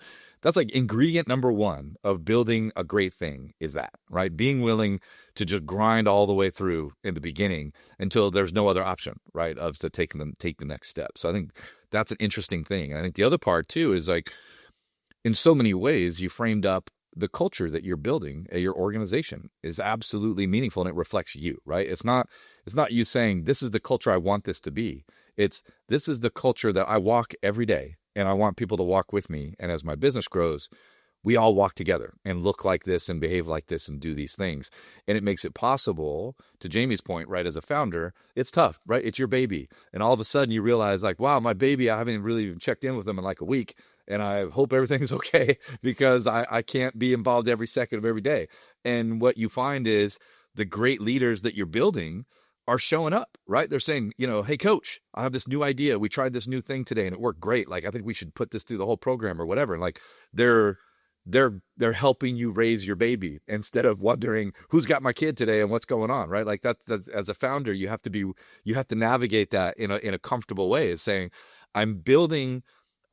Speaker 4: like ingredient number one of building a great thing is that, right? Being willing to just grind all the way through in the beginning until there's no other option, right? Of to take the next step. So I think that's an interesting thing. And I think the other part too is like, in so many ways, you framed up the culture that you're building at your organization is absolutely meaningful, and it reflects you, right? It's not you saying, this is the culture I want this to be. This is the culture that I walk every day, and I want people to walk with me. And as my business grows, we all walk together and look like this and behave like this and do these things. And it makes it possible, to Jamie's point, right, as a founder, it's tough, right? It's your baby. And all of a sudden you realize like, wow, my baby, I haven't really even checked in with them in like a week. And I hope everything's okay because I can't be involved every second of every day. And what you find is the great leaders that you're building are showing up, right? They're saying, hey coach, I have this new idea. We tried this new thing today and it worked great. Like, I think we should put this through the whole program or whatever. And like, they're helping you raise your baby instead of wondering who's got my kid today and what's going on, right? Like that's as a founder, you have to navigate that in a comfortable way, is saying, I'm building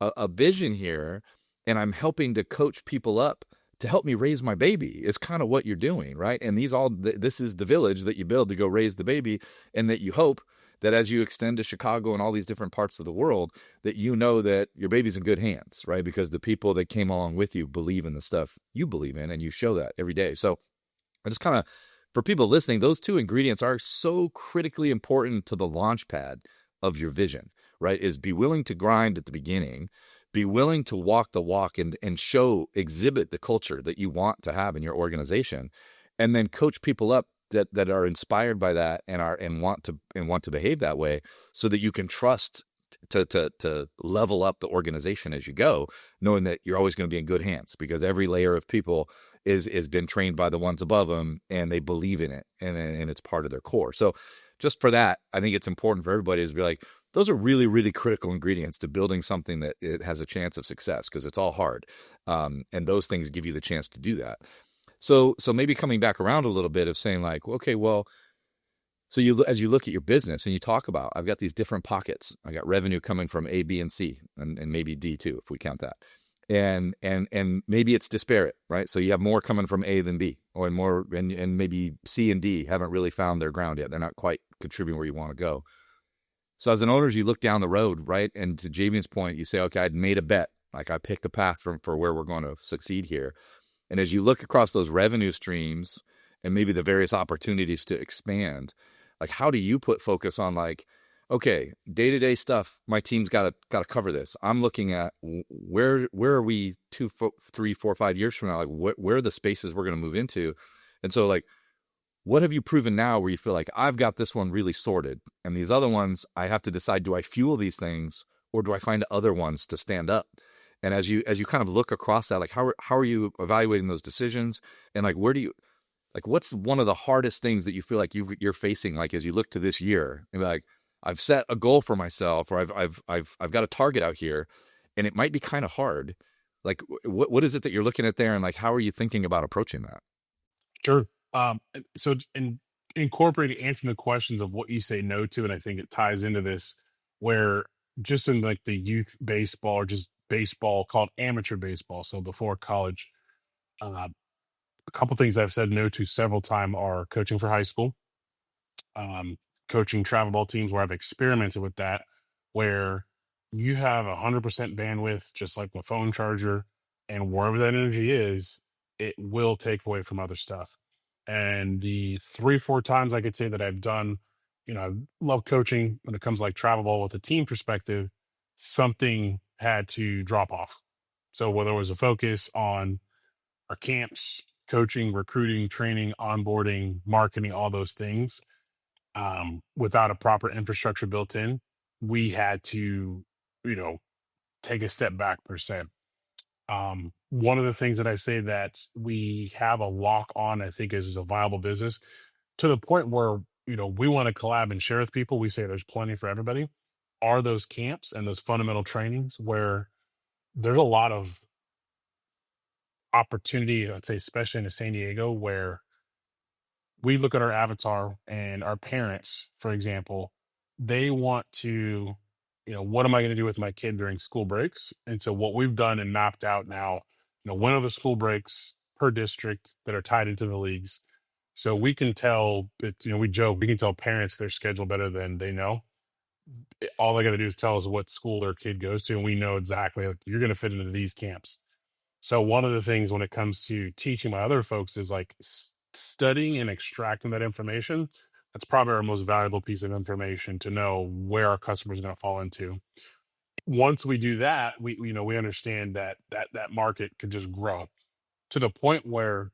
Speaker 4: a vision here and I'm helping to coach people up to help me raise my baby, is kind of what you're doing, right? And this is the village that you build to go raise the baby, and that you hope that as you extend to Chicago and all these different parts of the world, that that your baby's in good hands, right? Because the people that came along with you believe in the stuff you believe in, and you show that every day. So I just kind of, for people listening, those two ingredients are so critically important to the launch pad of your vision, right? Is be willing to grind at the beginning, be willing to walk the walk and exhibit the culture that you want to have in your organization, and then coach people up that are inspired by that and want to behave that way, so that you can trust to level up the organization as you go, knowing that you're always going to be in good hands, because every layer of people is been trained by the ones above them, and they believe in it, and it's part of their core. So just for that, I think it's important for everybody to be like, those are really, really critical ingredients to building something that it has a chance of success, because it's all hard. And those things give you the chance to do that. So maybe coming back around a little bit of saying like, okay, well, so as you look at your business and you talk about, I've got these different pockets. I got revenue coming from A, B, and C, and maybe D too, if we count that. And maybe it's disparate, right? So you have more coming from A than B, or more, and maybe C and D haven't really found their ground yet. They're not quite contributing where you want to go. So as an owner, you look down the road, right? And to Jamien's point, you say, okay, I'd made a bet. Like, I picked a path for where we're going to succeed here. And as you look across those revenue streams and maybe the various opportunities to expand, like, how do you put focus on, like, okay, day-to-day stuff, my team's got to cover this. I'm looking at where are we 2, 3, 4, 5 years from now? Like, where are the spaces we're going to move into? And so, like, what have you proven now where you feel like, I've got this one really sorted, and these other ones, I have to decide, do I fuel these things, or do I find other ones to stand up? And as you kind of look across that, like, how are you evaluating those decisions? And like, what's one of the hardest things that you feel like you're facing, like, as you look to this year, and like, I've set a goal for myself, or I've got a target out here, and it might be kind of hard. Like, what is it that you're looking at there, and like, how are you thinking about approaching that?
Speaker 1: Sure. So in incorporating, answering the questions of what you say no to, and I think it ties into this, where just in like the youth baseball, or just baseball called amateur baseball, so before college, a couple things I've said no to several times are coaching for high school, coaching travel ball teams, where I've experimented with that, where you have 100% bandwidth, just like my phone charger, and wherever that energy is, it will take away from other stuff. And the 3, 4 times I could say that I've done, I love coaching when it comes like travel ball with a team perspective, something had to drop off. So whether it was a focus on our camps, coaching, recruiting, training, onboarding, marketing, all those things, without a proper infrastructure built in, we had to, take a step back per se. One of the things that I say that we have a lock on, I think, is a viable business, to the point where, we want to collab and share with people. We say there's plenty for everybody, are those camps and those fundamental trainings, where there's a lot of opportunity, I'd say, especially in San Diego, where we look at our avatar and our parents, for example, they want to, what am I going to do with my kid during school breaks? And so what we've done and mapped out now, when are the school breaks per district that are tied into the leagues? So we can tell it, we joke, we can tell parents their schedule better than they know. All they got to do is tell us what school their kid goes to, and we know exactly, like, you're going to fit into these camps. So one of the things when it comes to teaching my other folks is like studying and extracting that information. That's probably our most valuable piece of information, to know where our customers are going to fall into. Once we do that, we understand that market could just grow to the point where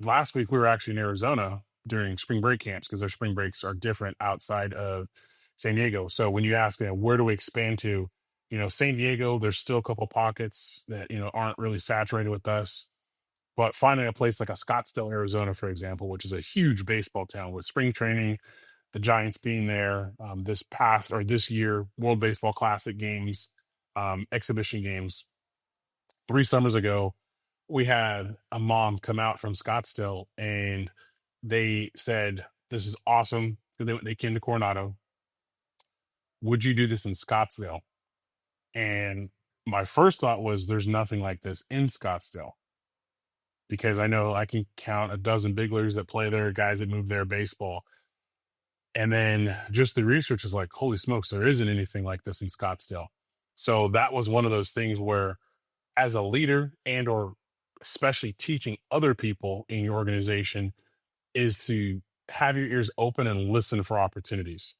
Speaker 1: last week we were actually in Arizona during spring break camps, because their spring breaks are different outside of San Diego. So when you ask, where do we expand to, San Diego, there's still a couple pockets that, aren't really saturated with us. But finding a place like a Scottsdale, Arizona, for example, which is a huge baseball town with spring training, the Giants being there, this year, World Baseball Classic games, exhibition games. 3 summers ago, we had a mom come out from Scottsdale and they said, "This is awesome." They came to Coronado. Would you do this in Scottsdale? And my first thought was, there's nothing like this in Scottsdale, because I know I can count a dozen big leaguers that play there, guys that move there, baseball. And then just the research is like, holy smokes, there isn't anything like this in Scottsdale. So that was one of those things where, as a leader and or especially teaching other people in your organization, is to have your ears open and listen for opportunities.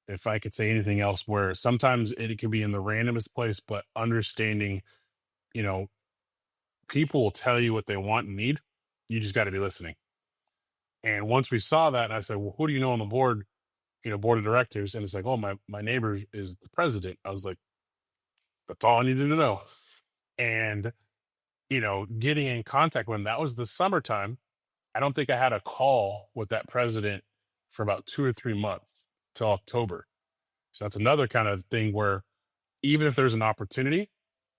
Speaker 1: If I could say anything else, where sometimes it can be in the randomest place, but understanding, you know, people will tell you what they want and need. You just got to be listening. And once we saw that, I said, "Well, who do you know on the board, board of directors?" And it's like, "Oh, my neighbor is the president." I was like, that's all I needed to know. And, getting in contact with him, that was the summertime. I don't think I had a call with that president for about 2 or 3 months till October. So that's another kind of thing where, even if there's an opportunity,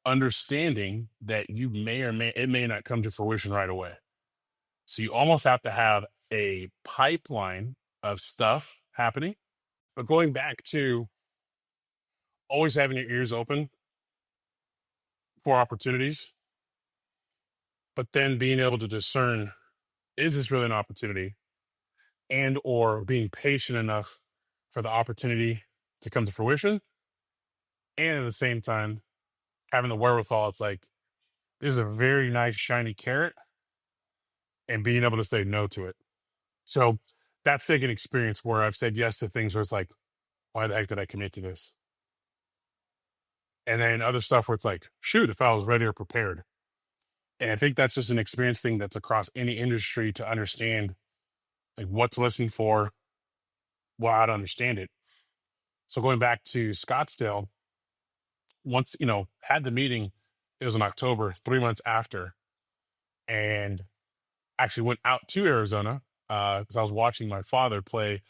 Speaker 1: understanding that you it may not come to fruition right away. So you almost have to have a pipeline of stuff happening. But going back to always having your ears open for opportunities, but then being able to discern, is this really an opportunity? And or being patient enough for the opportunity to come to fruition. And at the same time, having the wherewithal, it's like, this is a very nice shiny carrot, and being able to say no to it. So that's taken experience where I've said yes to things where it's like, why the heck did I commit to this? And then other stuff where it's like, shoot, if I was ready or prepared. And I think that's just an experience thing that's across any industry, to understand like what's listened for, well, how to understand it. So going back to Scottsdale, once, had the meeting, it was in October, 3 months after, and actually went out to Arizona because I was watching my father play.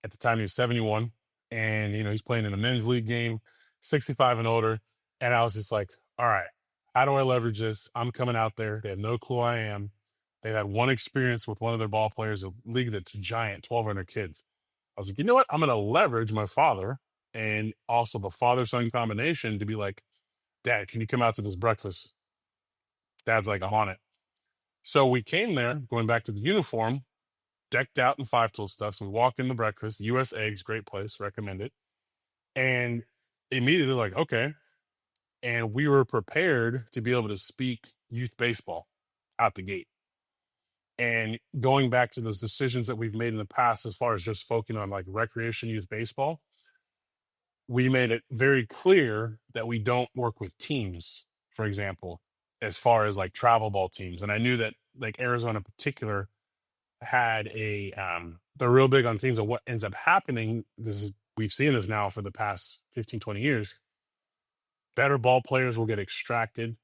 Speaker 1: At the time, he was 71, and, he's playing in a men's league game, 65 and older. And I was just like, all right, how do I leverage this? I'm coming out there. They have no clue I am. They had one experience with one of their ball players, a league that's giant, 1,200 kids. I was like, you know what? I'm going to leverage my father and also the father-son combination to be like, Dad, can you come out to this breakfast? Dad's like, I'm on it. So we came there, going back to the uniform, decked out in 5-tool stuff. So we walked in the breakfast, U.S. Eggs, great place, recommend it. And immediately like, okay. And we were prepared to be able to speak youth baseball out the gate. And going back to those decisions that we've made in the past, as far as just focusing on like recreation youth baseball, we made it very clear that we don't work with teams, for example, as far as like travel ball teams. And I knew that like Arizona in particular had they're real big on teams. And what ends up happening, we've seen this now for the past 15, 20 years, better ball players will get extracted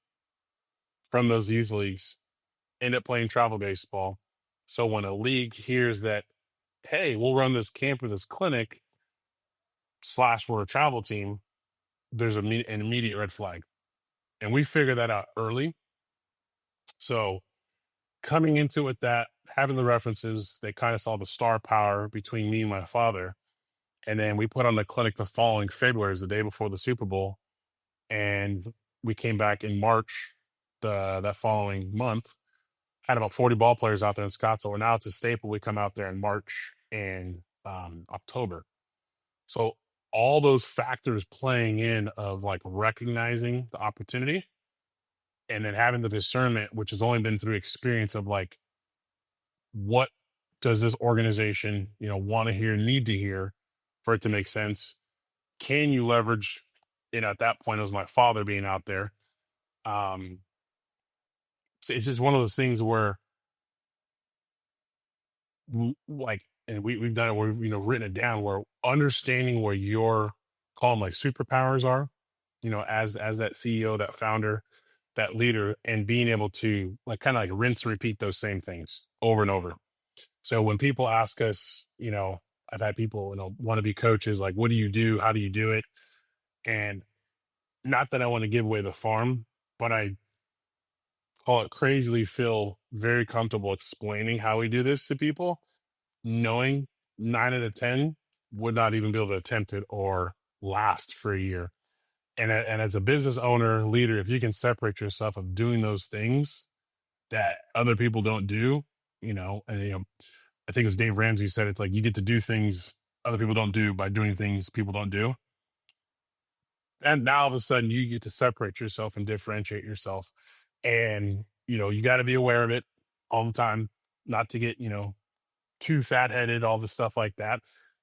Speaker 1: from those youth leagues, end up playing travel baseball. So when a league hears that, hey, we'll run this camp or this clinic / we're a travel team, there's an immediate red flag. And we figured that out early. So coming into it, that having the references, they kind of saw the star power between me and my father. And then we put on the clinic the following February, the day before the Super Bowl. And we came back in March, that following month, had about 40 ball players out there in Scottsdale. And now it's a staple. We come out there in March and October. So all those factors playing in of like recognizing the opportunity and then having the discernment, which has only been through experience of like, what does this organization, want to hear, need to hear for it to make sense? Can you leverage, at that point, it was my father being out there. So it's just one of those things where like, and we've done it where we've, written it down, where understanding where your, call them like superpowers are, as that CEO, that founder, that leader, and being able to like kind of like rinse and repeat those same things over and over. So when people ask us, I've had people, want to be coaches. Like, what do you do? How do you do it? And not that I want to give away the farm, but I call it crazily feel very comfortable explaining how we do this to people, knowing 9 out of 10 would not even be able to attempt it or last for a year. And as a business owner, leader, if you can separate yourself of doing those things that other people don't do, I think it was Dave Ramsey said, it's like you get to do things other people don't do by doing things people don't do. And now all of a sudden you get to separate yourself and differentiate yourself. And, you got to be aware of it all the time, not to get, too fat headed, all the stuff like that,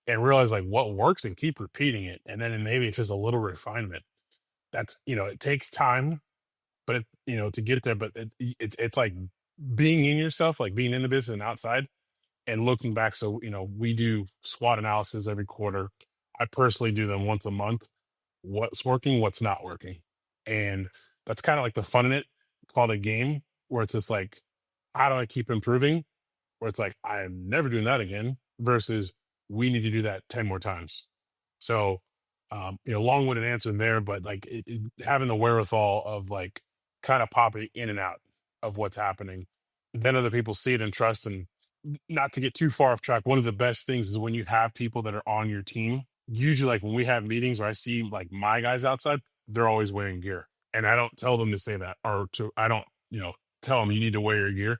Speaker 1: and realize like what works and keep repeating it. And then maybe it's just a little refinement. That's, it takes time, but to get there, but it's like being in yourself, like being in the business and outside and looking back. So, we do SWOT analysis every quarter. I personally do them once a month. What's working, what's not working. And that's kind of like the fun in it, called a game, where it's just like, how do I keep improving? Where it's like, I'm never doing that again, versus we need to do that 10 more times. So, long-winded answer there, but like having the wherewithal of like kind of popping in and out of what's happening. Then other people see it and trust. And not to get too far off track, one of the best things is when you have people that are on your team. Usually, like when we have meetings where I see like my guys outside, they're always wearing gear. And I don't tell them to say that, I don't, tell them you need to wear your gear.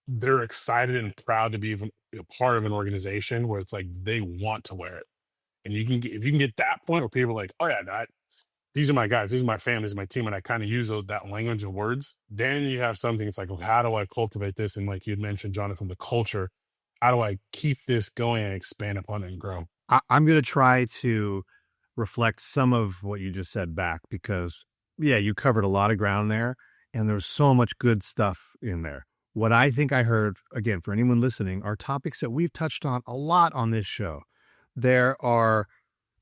Speaker 1: They're excited and proud to be a part of an organization where it's like they want to wear it. And if you can get that point where people are like, oh yeah, these are my guys, these are my family, this is my team, and I kind of use that language and words, then you have something. It's like, well, how do I cultivate this? And like you'd mentioned, Jonathan, the culture, how do I keep this going and expand upon it and grow?
Speaker 3: I'm going to try to reflect some of what you just said back, because you covered a lot of ground there and there's so much good stuff in there. What I think I heard, again, for anyone listening, are topics that we've touched on a lot on this show. There are,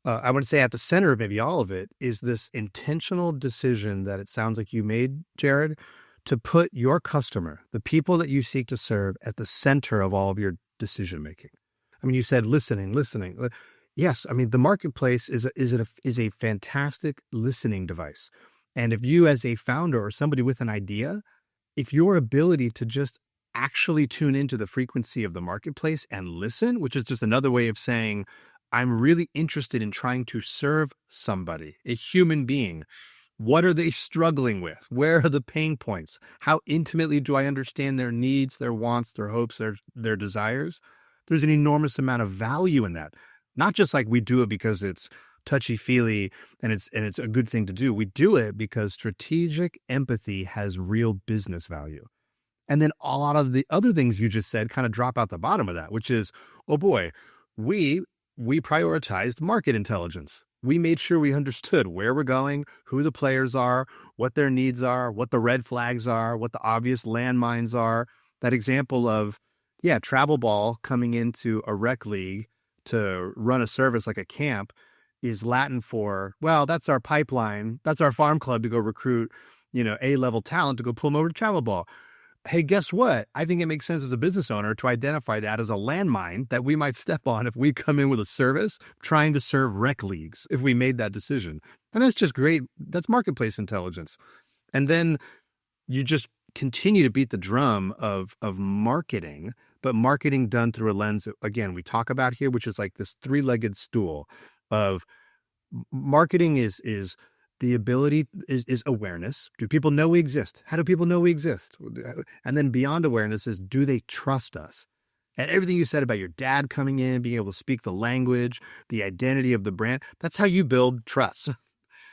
Speaker 3: I would say at the center of maybe all of it is this intentional decision that it sounds like you made, Jared, to put your customer, the people that you seek to serve, at the center of all of your decision-making. I mean, you said listening. Yes, I mean, the marketplace is a fantastic listening device. And if you as a founder or somebody with an idea, if your ability to just actually tune into the frequency of the marketplace and listen, which is just another way of saying, I'm really interested in trying to serve somebody, a human being. What are they struggling with? Where are the pain points? How intimately do I understand their needs, their wants, their hopes, their desires? There's an enormous amount of value in that. Not just like we do it because it's touchy-feely and it's a good thing to do. We do it because strategic empathy has real business value. And then a lot of the other things you just said kind of drop out the bottom of that, which is, oh boy, we prioritized market intelligence. We made sure we understood where we're going, who the players are, what their needs are, what the red flags are, what the obvious landmines are. That example of, travel ball coming into a rec league to run a service like a camp is Latin for, well, that's our pipeline. That's our farm club to go recruit, A-level talent to go pull them over to travel ball. Hey, guess what? I think it makes sense as a business owner to identify that as a landmine that we might step on if we come in with a service trying to serve rec leagues, if we made that decision. And that's just great. That's marketplace intelligence. And then you just continue to beat the drum of marketing, but marketing done through a lens, again, we talk about here, which is like this three-legged stool of marketing is the ability is awareness. Do people know we exist? How do people know we exist? And then beyond awareness is, do they trust us? And everything you said about your dad coming in, being able to speak the language, the identity of the brand, that's how you build trust.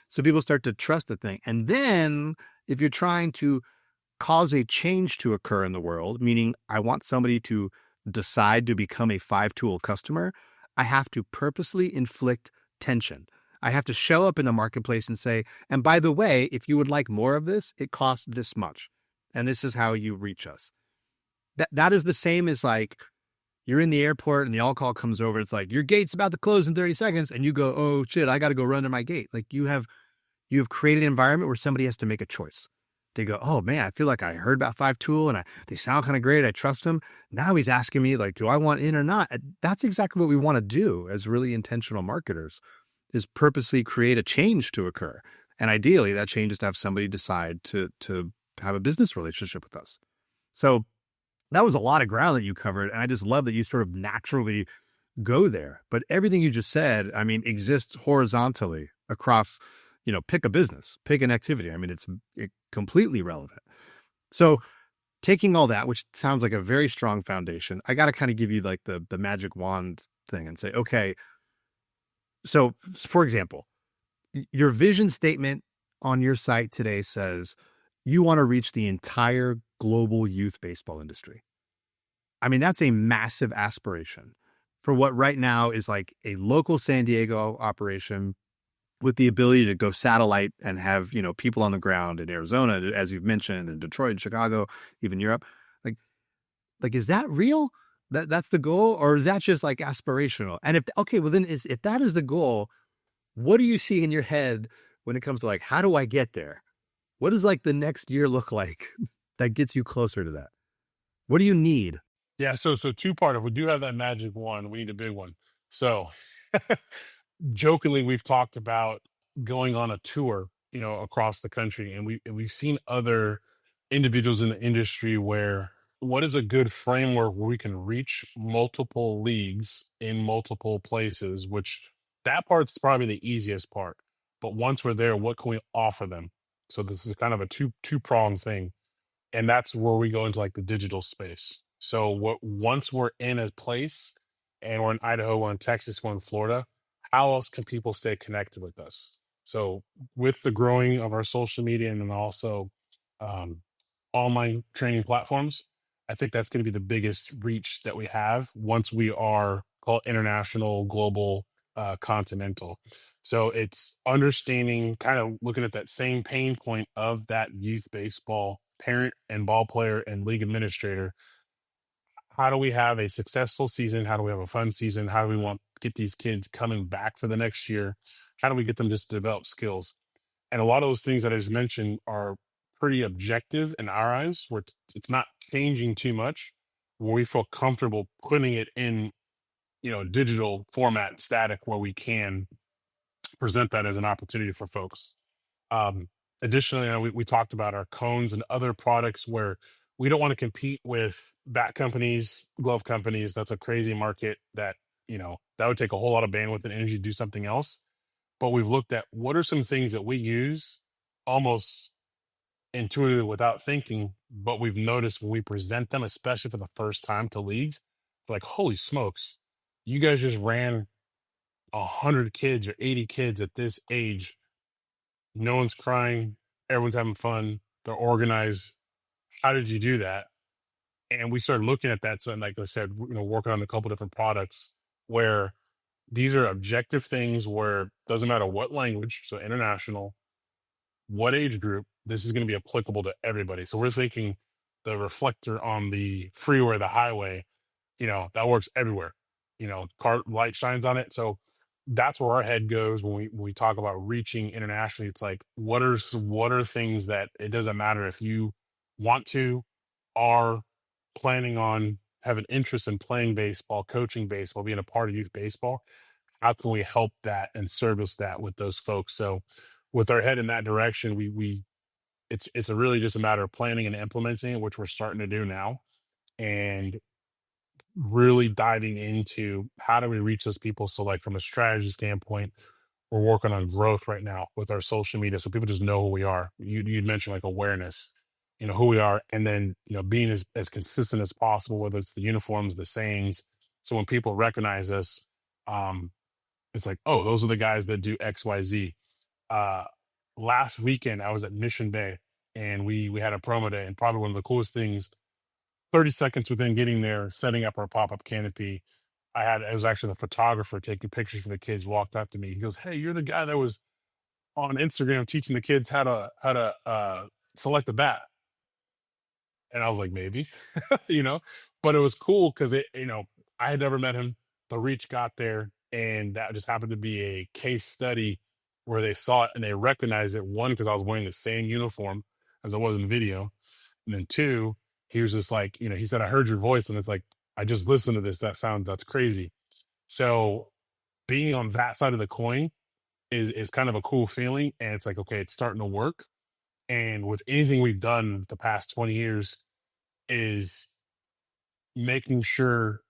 Speaker 3: So people start to trust the thing. And then if you're trying to cause a change to occur in the world, meaning I want somebody to decide to become a 5-tool customer, I have to purposely inflict tension. I have to show up in the marketplace and say, and by the way, if you would like more of this, it costs this much. And this is how you reach us. That is the same as like, you're in the airport and the all-call comes over. It's like, your gate's about to close in 30 seconds. And you go, oh shit, I got to go run to my gate. Like you have created an environment where somebody has to make a choice. they go, oh man, I feel like I heard about Five Tool and they sound kind of great. I trust them. Now he's asking me like, do I want in or not? That's exactly what we want to do as really intentional marketers, is purposely create a change to occur. And ideally that change is to have somebody decide to have a business relationship with us. So that was a lot of ground that you covered. And I just love that you sort of naturally go there. But everything you just said, I mean, exists horizontally across, pick a business, pick an activity. I mean, it's completely relevant. So taking all that, which sounds like a very strong foundation, I got to kind of give you like the magic wand thing and say, okay, so for example, your vision statement on your site today says you want to reach the entire global youth baseball industry. I mean, that's a massive aspiration for what right now is like a local San Diego operation with the ability to go satellite and have, people on the ground in Arizona, as you've mentioned, in Detroit, Chicago, even Europe. Like, is that real? That's the goal? Or is that just like aspirational? And if that is the goal, what do you see in your head when it comes to like, how do I get there? What does like the next year look like that gets you closer to that? What do you need?
Speaker 1: Yeah, so two-part. If we do have that magic wand, we need a big one. So jokingly, we've talked about going on a tour, across the country, and we've seen other individuals in the industry where what is a good framework where we can reach multiple leagues in multiple places, which that part's probably the easiest part. But once we're there, what can we offer them? So this is kind of a two-pronged thing. And that's where we go into like the digital space. So once we're in a place and we're in Idaho, we're in Texas, we're in Florida, how else can people stay connected with us? So with the growing of our social media and then also um, online training platforms, I think that's going to be the biggest reach that we have once we are called international, global, continental. So it's understanding, kind of looking at that same pain point of that youth baseball parent and ball player and league administrator. How do we have a successful season? How do we have a fun season? How do we want to get these kids coming back for the next year? How do we get them just to develop skills? And a lot of those things that I just mentioned are pretty objective in our eyes, where it's not changing too much, where we feel comfortable putting it in, digital format, static, where we can present that as an opportunity for folks. Um, Additionally, we talked about our cones and other products where we don't want to compete with bat companies, glove companies. That's a crazy market that, that would take a whole lot of bandwidth and energy to do something else. But we've looked at what are some things that we use almost intuitively without thinking, but we've noticed when we present them, especially for the first time to leagues, like, holy smokes, you guys just ran 100 kids or 80 kids at this age. No one's crying. Everyone's having fun. They're organized. How did you do that? And we started looking at that. So, and like I said, working on a couple different products where these are objective things where it doesn't matter what language, so international, what age group, this is going to be applicable to everybody. So we're thinking the reflector on the freeway, the highway, that works everywhere. Car light shines on it. So that's where our head goes when we talk about reaching internationally. It's like, what are things that it doesn't matter if you want to, are planning on, have an interest in playing baseball, coaching baseball, being a part of youth baseball. How can we help that and service that with those folks? So with our head in that direction, it's a really just a matter of planning and implementing it, which we're starting to do now, and really diving into how do we reach those people. So like from a strategy standpoint, we're working on growth right now with our social media, so people just know who we are. You'd mentioned like awareness, who we are, and then being as consistent as possible, whether it's the uniforms, the sayings. So when people recognize us, it's like, oh, those are the guys that do XYZ. Last weekend I was at Mission Bay and we had a promo day, and probably one of the coolest things, 30 seconds within getting there, setting up our pop-up canopy, it was actually the photographer taking pictures for the kids, walked up to me. He goes, hey, you're the guy that was on Instagram teaching the kids how to select the bat. And I was like, maybe, but it was cool because I had never met him. The reach got there, and that just happened to be a case study where they saw it and they recognized it. One, because I was wearing the same uniform as I was in the video. And then two, he was just like, he said, I heard your voice. And it's like, I just listened to this. That's crazy. So being on that side of the coin is kind of a cool feeling. And it's like, okay, it's starting to work. And with anything we've done the past 20 years is making sure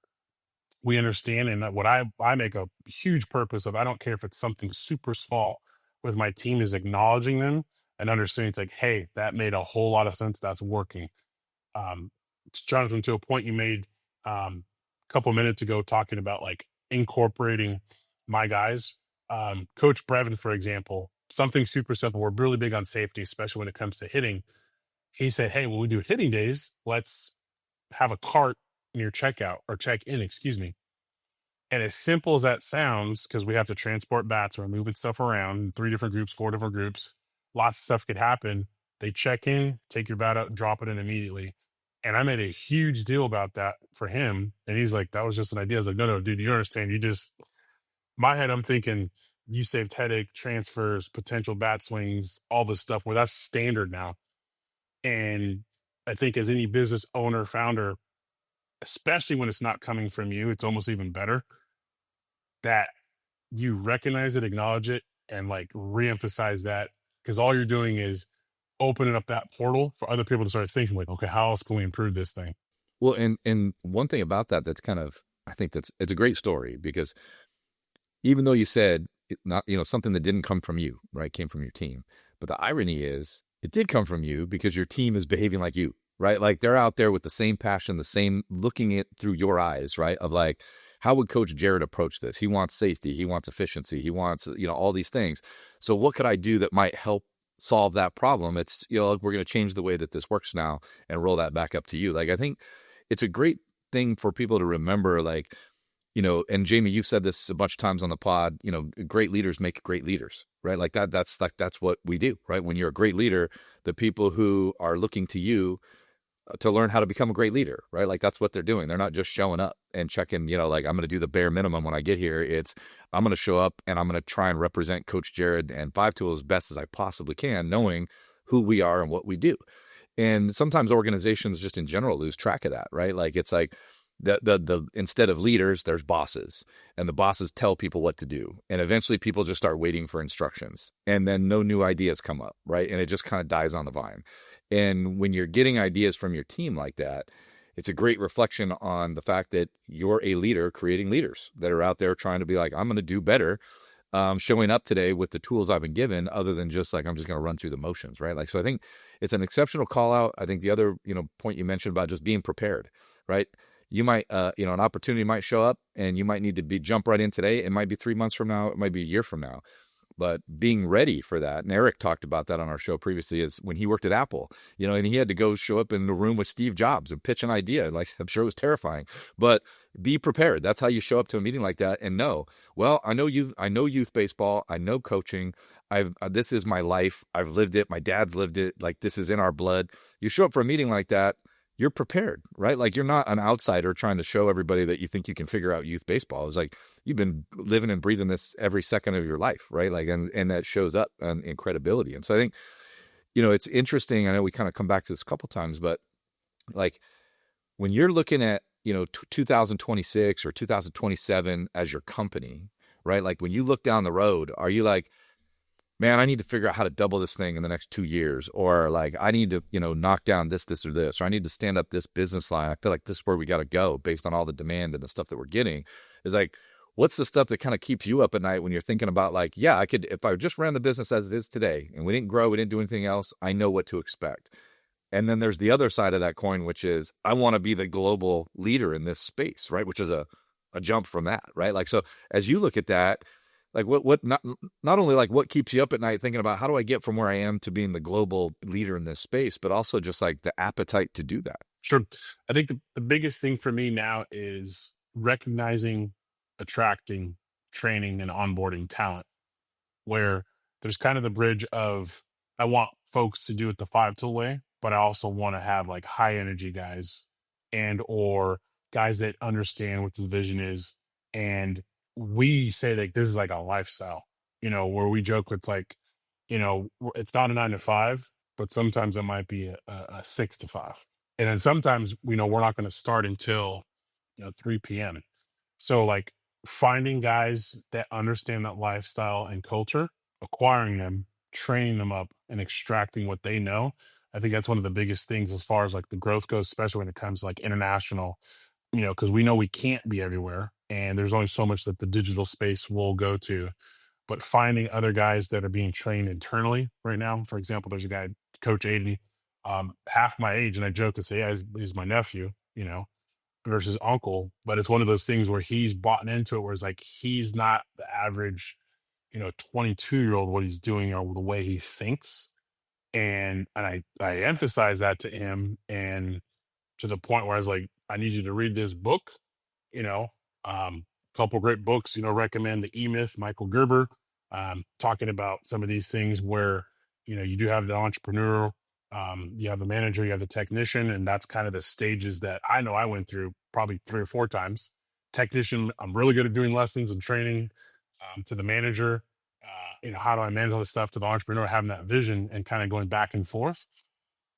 Speaker 1: we understand, and that what I make a huge purpose of, I don't care if it's something super small with my team, is acknowledging them and understanding it's like, hey, that made a whole lot of sense. That's working. Jonathan, to a point you made a couple minutes ago, talking about like incorporating my guys. Coach Brevin, for example, something super simple. We're really big on safety, especially when it comes to hitting. He said, hey, when we do hitting days, let's have a cart near checkout or check in, excuse me. And as simple as that sounds, because we have to transport bats, we're moving stuff around, 3 different groups, 4 different groups, lots of stuff could happen. They check in, take your bat out, drop it in immediately. And I made a huge deal about that for him. And he's like, that was just an idea. I was like, no, dude, you understand. My head, I'm thinking you saved headache, transfers, potential bat swings, all this stuff where that's standard now. And I think as any business owner, founder, especially when it's not coming from you, it's almost even better that you recognize it, acknowledge it, and like reemphasize that, because all you're doing is opening up that portal for other people to start thinking like, okay, how else can we improve this thing?
Speaker 4: Well, and one thing about that's kind of, I think it's a great story, because even though you said it's not, something that didn't come from you, right, came from your team, but the irony is it did come from you because your team is behaving like you, right? Like they're out there with the same passion, the same looking it through your eyes, right? Of like, how would Coach Jared approach this? He wants safety. He wants efficiency. He wants, all these things. So what could I do that might help solve that problem? It's, we're going to change the way that this works now and roll that back up to you. Like, I think it's a great thing for people to remember, like, and Jamie, you've said this a bunch of times on the pod, great leaders make great leaders, right? Like that's what we do, right? When you're a great leader, the people who are looking to you to learn how to become a great leader, right? Like that's what they're doing. They're not just showing up and checking, like I'm going to do the bare minimum when I get here. It's I'm going to show up and I'm going to try and represent Coach Jared and Five Tool as best as I possibly can, knowing who we are and what we do. And sometimes organizations just in general lose track of that, right? Like it's like the instead of leaders, there's bosses, and the bosses tell people what to do. And eventually people just start waiting for instructions, and then no new ideas come up, right? And it just kind of dies on the vine. And when you're getting ideas from your team like that, it's a great reflection on the fact that you're a leader creating leaders that are out there trying to be like, I'm going to do better, showing up today with the tools I've been given, other than just like, I'm just going to run through the motions, right? Like, so I think it's an exceptional call out. I think the other, point you mentioned about just being prepared, right? You might, an opportunity might show up and you might need to jump right in today. It might be 3 months from now. It might be a year from now. But being ready for that, and Eric talked about that on our show previously, is when he worked at Apple, and he had to go show up in the room with Steve Jobs and pitch an idea. Like, I'm sure it was terrifying, but be prepared. That's how you show up to a meeting like that and know, well, I know youth baseball. I know coaching. This is my life. I've lived it. My dad's lived it. Like, this is in our blood. You show up for a meeting like that, you're prepared, right? Like, you're not an outsider trying to show everybody that you think you can figure out youth baseball. It's like, you've been living and breathing this every second of your life, right? Like, and that shows up in credibility. And so I think, it's interesting. I know we kind of come back to this a couple times, but like when you're looking at, 2026 or 2027 as your company, right? Like when you look down the road, are you like, man, I need to figure out how to double this thing in the next 2 years, or like, I need to, knock down this, or this, or I need to stand up this business line. I feel like this is where we got to go based on all the demand and the stuff that we're getting. Is like, what's the stuff that kind of keeps you up at night when you're thinking about like, yeah, I could, if I just ran the business as it is today and we didn't grow, we didn't do anything else, I know what to expect. And then there's the other side of that coin, which is I want to be the global leader in this space, right? Which is a jump from that, right? Like, so as you look at that, like what not only like what keeps you up at night thinking about how do I get from where I am to being the global leader in this space, but also just like the appetite to do that.
Speaker 1: Sure. I think the biggest thing for me now is recognizing, attracting, training, and onboarding talent, where there's kind of the bridge of I want folks to do it the Five Tool way, but I also want to have like high energy guys and or guys that understand what the vision is. And we say like this is like a lifestyle, where we joke it's like, it's not a 9 to 5, but sometimes it might be a 6 to 5. And then sometimes, we're not going to start until, 3 p.m. So, like, finding guys that understand that lifestyle and culture, acquiring them, training them up, and extracting what they know. I think that's one of the biggest things as far as like the growth goes, especially when it comes to like international, because we know we can't be everywhere and there's only so much that the digital space will go to. But finding other guys that are being trained internally right now, for example, there's a guy, Coach Aiden, half my age, and I joke and say, yeah, he's my nephew, versus uncle, but it's one of those things where he's bought into it, where it's like he's not the average, 22-year-old, what he's doing or the way he thinks. And I emphasize that to him, and to the point where I was like, I need you to read this book, you know, couple great books, recommend the E-Myth, Michael Gerber, talking about some of these things where, you do have the entrepreneur, you have the manager, you have the technician, and that's kind of the stages that I know I went through probably 3 or 4 times. Technician, I'm really good at doing lessons and training, to the manager, how do I manage all this stuff, to the entrepreneur, having that vision and kind of going back and forth.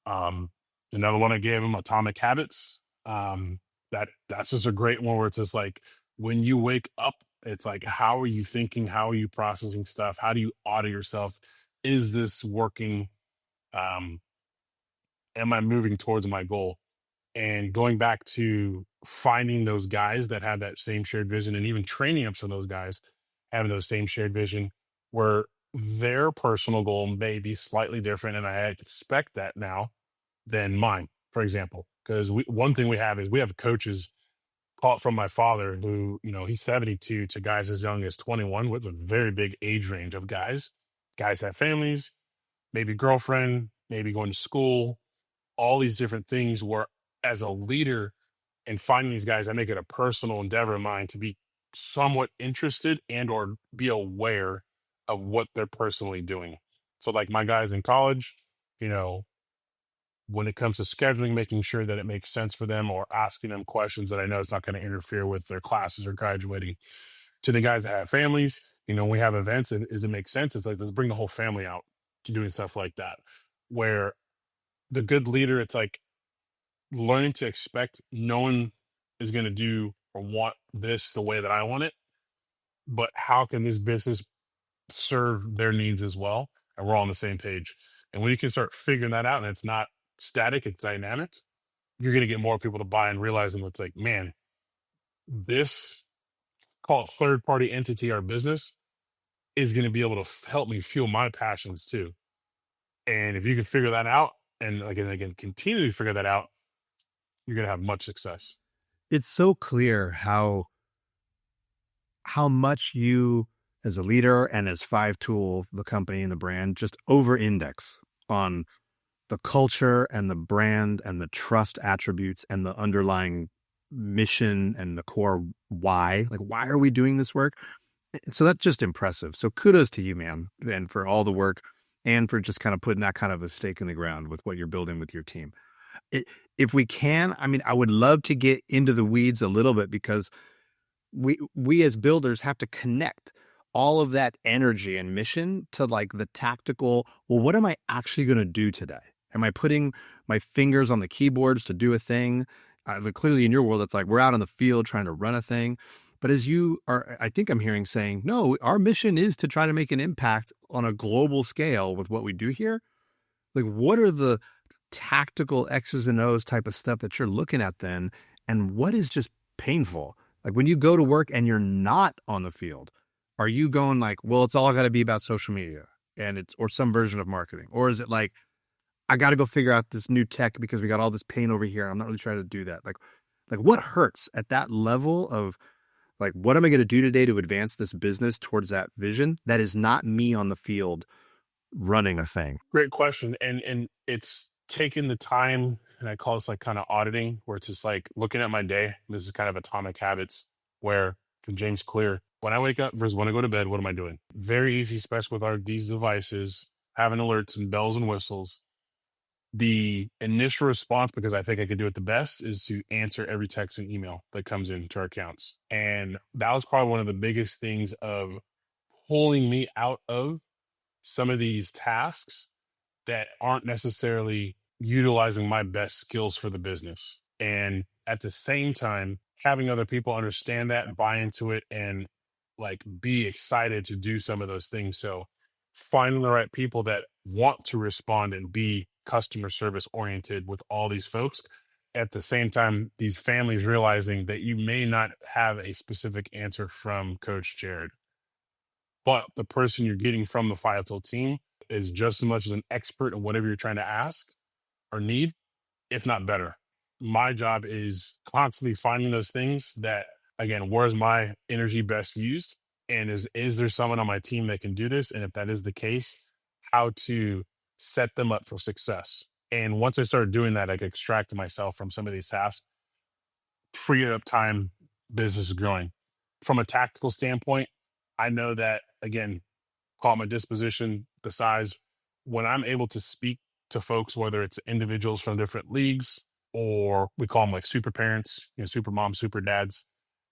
Speaker 1: um, Another one I gave him, Atomic Habits. That's just a great one where it's just like when you wake up, it's like, how are you thinking? How are you processing stuff? How do you audit yourself? Is this working? Um, am I moving towards my goal? And going back to finding those guys that have that same shared vision, and even training up some of those guys having those same shared vision, where their personal goal may be slightly different. And I expect that now than mine, for example. Because one thing we have is we have coaches taught from my father who, he's 72, to guys as young as 21, with a very big age range of guys. Guys have families, maybe girlfriend, maybe going to school, all these different things where, as a leader and finding these guys, I make it a personal endeavor of mine to be somewhat interested and or be aware of what they're personally doing. So like my guys in college, you know, when it comes to scheduling, making sure that it makes sense for them, or asking them questions that I know it's not going to interfere with their classes or graduating. To the guys that have families, we have events, and does it make sense? It's like, let's bring the whole family out to doing stuff like that. Where the good leader, it's like learning to expect no one is going to do or want this the way that I want it, but how can this business serve their needs as well? And we're all on the same page. And when you can start figuring that out, and it's not static, it's dynamic, you're going to get more people to buy and realizing it's like, man, this, call it third party entity, our business, is going to be able to help me fuel my passions too. And if you can figure that out, and again, continue to figure that out, you're going to have much success.
Speaker 3: It's so clear how much you, as a leader and as Five Tool, the company and the brand, just over index on the culture and the brand and the trust attributes and the underlying mission and the core why. Like, why are we doing this work? So that's just impressive. So kudos to you, man, and for all the work, and for just kind of putting that kind of a stake in the ground with what you're building with your team. If we can, I mean, I would love to get into the weeds a little bit, because we as builders have to connect all of that energy and mission to like the tactical, well, what am I actually going to do today? Am I putting my fingers on the keyboards to do a thing? Clearly in your world, it's like we're out on the field trying to run a thing. But as you are, I think I'm hearing saying, no, our mission is to try to make an impact on a global scale with what we do here. Like, what are the tactical X's and O's type of stuff that you're looking at then? And what is just painful? Like when you go to work and you're not on the field, are you going like, well, it's all got to be about social media or some version of marketing? Or is it like, I got to go figure out this new tech because we got all this pain over here. I'm not really trying to do that. Like what hurts at that level of like, what am I going to do today to advance this business towards that vision that is not me on the field running a thing?
Speaker 1: Great question. And it's taking the time, and I call this like kind of auditing, where it's just like looking at my day. This is kind of Atomic Habits, where from James Clear, when I wake up versus when I go to bed, what am I doing? Very easy, especially with these devices, having alerts and bells and whistles. The initial response, because I think I could do it the best, is to answer every text and email that comes into our accounts. And that was probably one of the biggest things of pulling me out of some of these tasks, that aren't necessarily utilizing my best skills for the business. And at the same time, having other people understand that and buy into it and like be excited to do some of those things. So finding the right people that want to respond and be customer service oriented with all these folks. At the same time, these families realizing that you may not have a specific answer from Coach Jared, but the person you're getting from the Fiatal team is just as much as an expert in whatever you're trying to ask or need, if not better. My job is constantly finding those things that, again, where's my energy best used? And is there someone on my team that can do this? And if that is the case, how to set them up for success. And once I started doing that, I could extract myself from some of these tasks, free up time, business is growing. From a tactical standpoint, I know that, again, call it my disposition, the size, when I'm able to speak to folks, whether it's individuals from different leagues or we call them like super parents, super moms, super dads,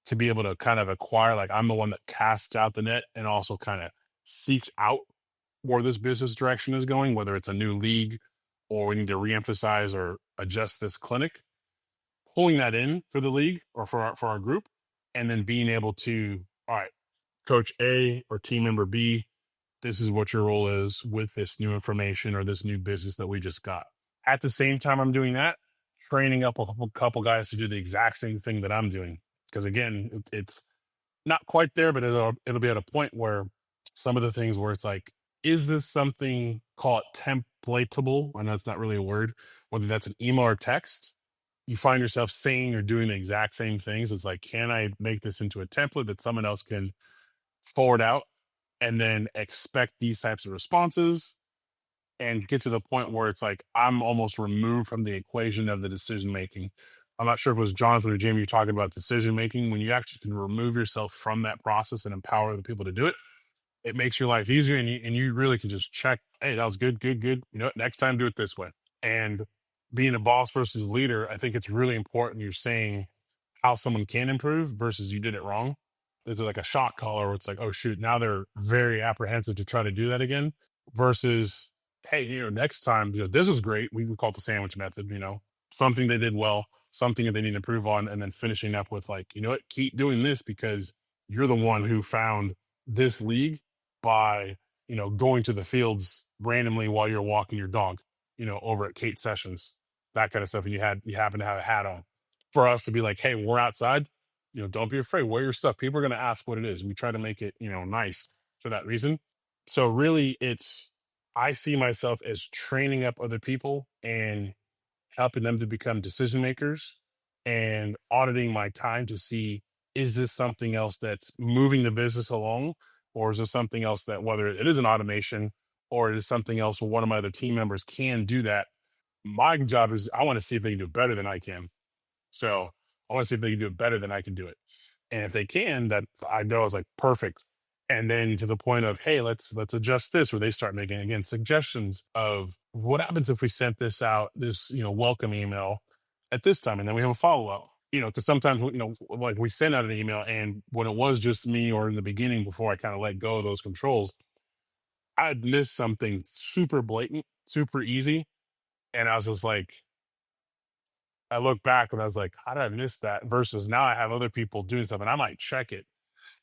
Speaker 1: to be able to kind of acquire, like I'm the one that casts out the net and also kind of seeks out where this business direction is going, whether it's a new league or we need to reemphasize or adjust this clinic, pulling that in for the league or for our group, and then being able to, all right, coach A or team member B, this is what your role is with this new information or this new business that we just got. At the same time I'm doing that, training up a couple guys to do the exact same thing that I'm doing. Because again, it's not quite there, but it'll be at a point where some of the things where it's like, is this something, call it templatable? I know it's not really a word, whether that's an email or text, you find yourself saying or doing the exact same things. It's like, can I make this into a template that someone else can forward out and then expect these types of responses and get to the point where it's like, I'm almost removed from the equation of the decision making. I'm not sure if it was Jonathan or Jamie, you're talking about decision making. When you actually can remove yourself from that process and empower the people to do it, it makes your life easier. And you really can just check, hey, that was good. You know what? Next time, do it this way. And being a boss versus a leader, I think it's really important. You're saying how someone can improve versus you did it wrong. There's like a shot collar where it's like, oh shoot, now they're very apprehensive to try to do that again versus, hey, next time, this was great. We call it the sandwich method, something they did well, something that they need to improve on, and then finishing up with like, you know what, keep doing this because you're the one who found this league by, going to the fields randomly while you're walking your dog, over at Kate Sessions, that kind of stuff. And you happen to have a hat on. For us to be like, hey, we're outside, don't be afraid, wear your stuff. People are going to ask what it is. We try to make it, nice for that reason. So really I see myself as training up other people and helping them to become decision makers and auditing my time to see, is this something else that's moving the business along? Or is this something else that, whether it is an automation or it is something else where one of my other team members can do that? My job is I want to see if they can do it better than I can. So I want to see if they can do it better than I can do it. And if they can, that I know is like perfect. And then to the point of, hey, let's adjust this, where they start making, again, suggestions of what happens if we sent this out, this, welcome email at this time. And then we have a follow-up, because sometimes, like we send out an email and when it was just me or in the beginning, before I kind of let go of those controls, I'd miss something super blatant, super easy. And I was just like, I look back and I was like, how did I miss that? Versus now I have other people doing something. I might check it.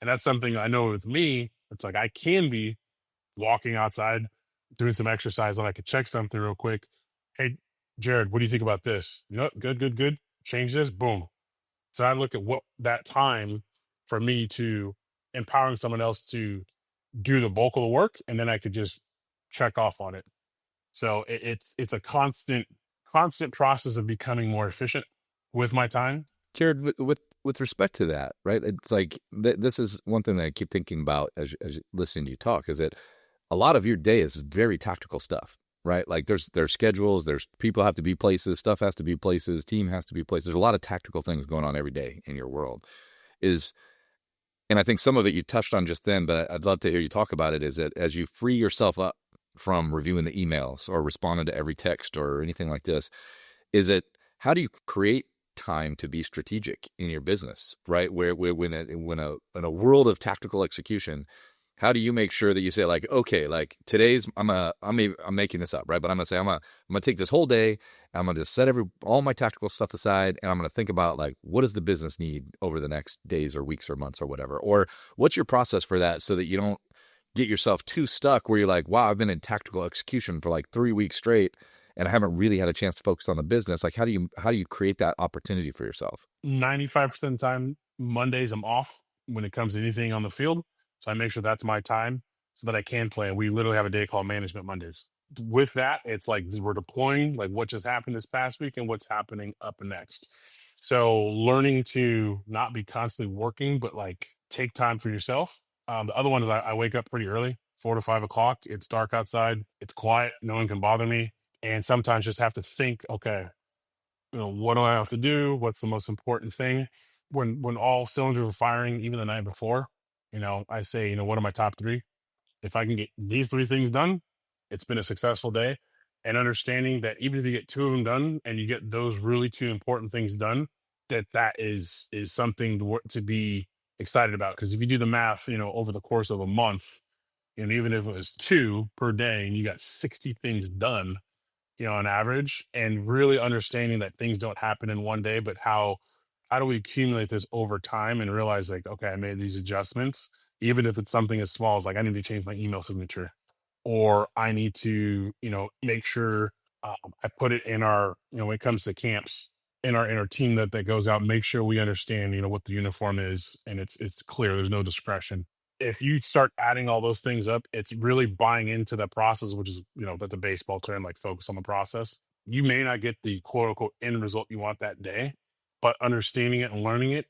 Speaker 1: And that's something I know with me. It's like I can be walking outside, doing some exercise, and I could check something real quick. Hey, Jared, what do you think about this? Good. Change this. Boom. So I look at what that time for me to empowering someone else to do the bulk of the work, and then I could just check off on it. So it's a constant process of becoming more efficient with my time.
Speaker 4: Jared, with respect to that, right? It's like this is one thing that I keep thinking about as listening to you talk, is that a lot of your day is very tactical stuff, right? Like there's schedules, there's people have to be places, stuff has to be places, team has to be places. There's a lot of tactical things going on every day in your world. And I think some of it you touched on just then, but I'd love to hear you talk about it, is that as you free yourself up from reviewing the emails or responding to every text or anything like this, is it, how do you create time to be strategic in your business, right? Where in a world of tactical execution, how do you make sure that you say like, okay, like today's I'm making this up, right? But I'm gonna say I'm gonna take this whole day, I'm gonna just set all my tactical stuff aside, and I'm gonna think about like, what does the business need over the next days or weeks or months or whatever, or what's your process for that so that you don't get yourself too stuck where you're like, wow, I've been in tactical execution for like 3 weeks straight and I haven't really had a chance to focus on the business. Like, how do you create that opportunity for yourself?
Speaker 1: 95% of the time, Mondays I'm off when it comes to anything on the field. So I make sure that's my time so that I can play. And we literally have a day called Management Mondays. With that, it's like we're deploying like what just happened this past week and what's happening up next. So learning to not be constantly working, but like take time for yourself. The other one is I wake up pretty early, 4 to 5 o'clock. It's dark outside. It's quiet. No one can bother me. And sometimes just have to think, okay, what do I have to do? What's the most important thing? When all cylinders are firing, even the night before, I say, what are my top three? If I can get these three things done, it's been a successful day. And understanding that even if you get two of them done and you get those really two important things done, that is something to be excited about. Because if you do the math, over the course of a month, and even if it was two per day and you got 60 things done, on average, and really understanding that things don't happen in one day, but how do we accumulate this over time and realize like, okay, I made these adjustments, even if it's something as small as like I need to change my email signature, or I need to, make sure I put it in our, when it comes to camps in our team that goes out, make sure we understand, what the uniform is and it's clear. There's no discretion. If you start adding all those things up, it's really buying into that process, which is, that's a baseball term, like focus on the process. You may not get the quote unquote end result you want that day, but understanding it and learning it,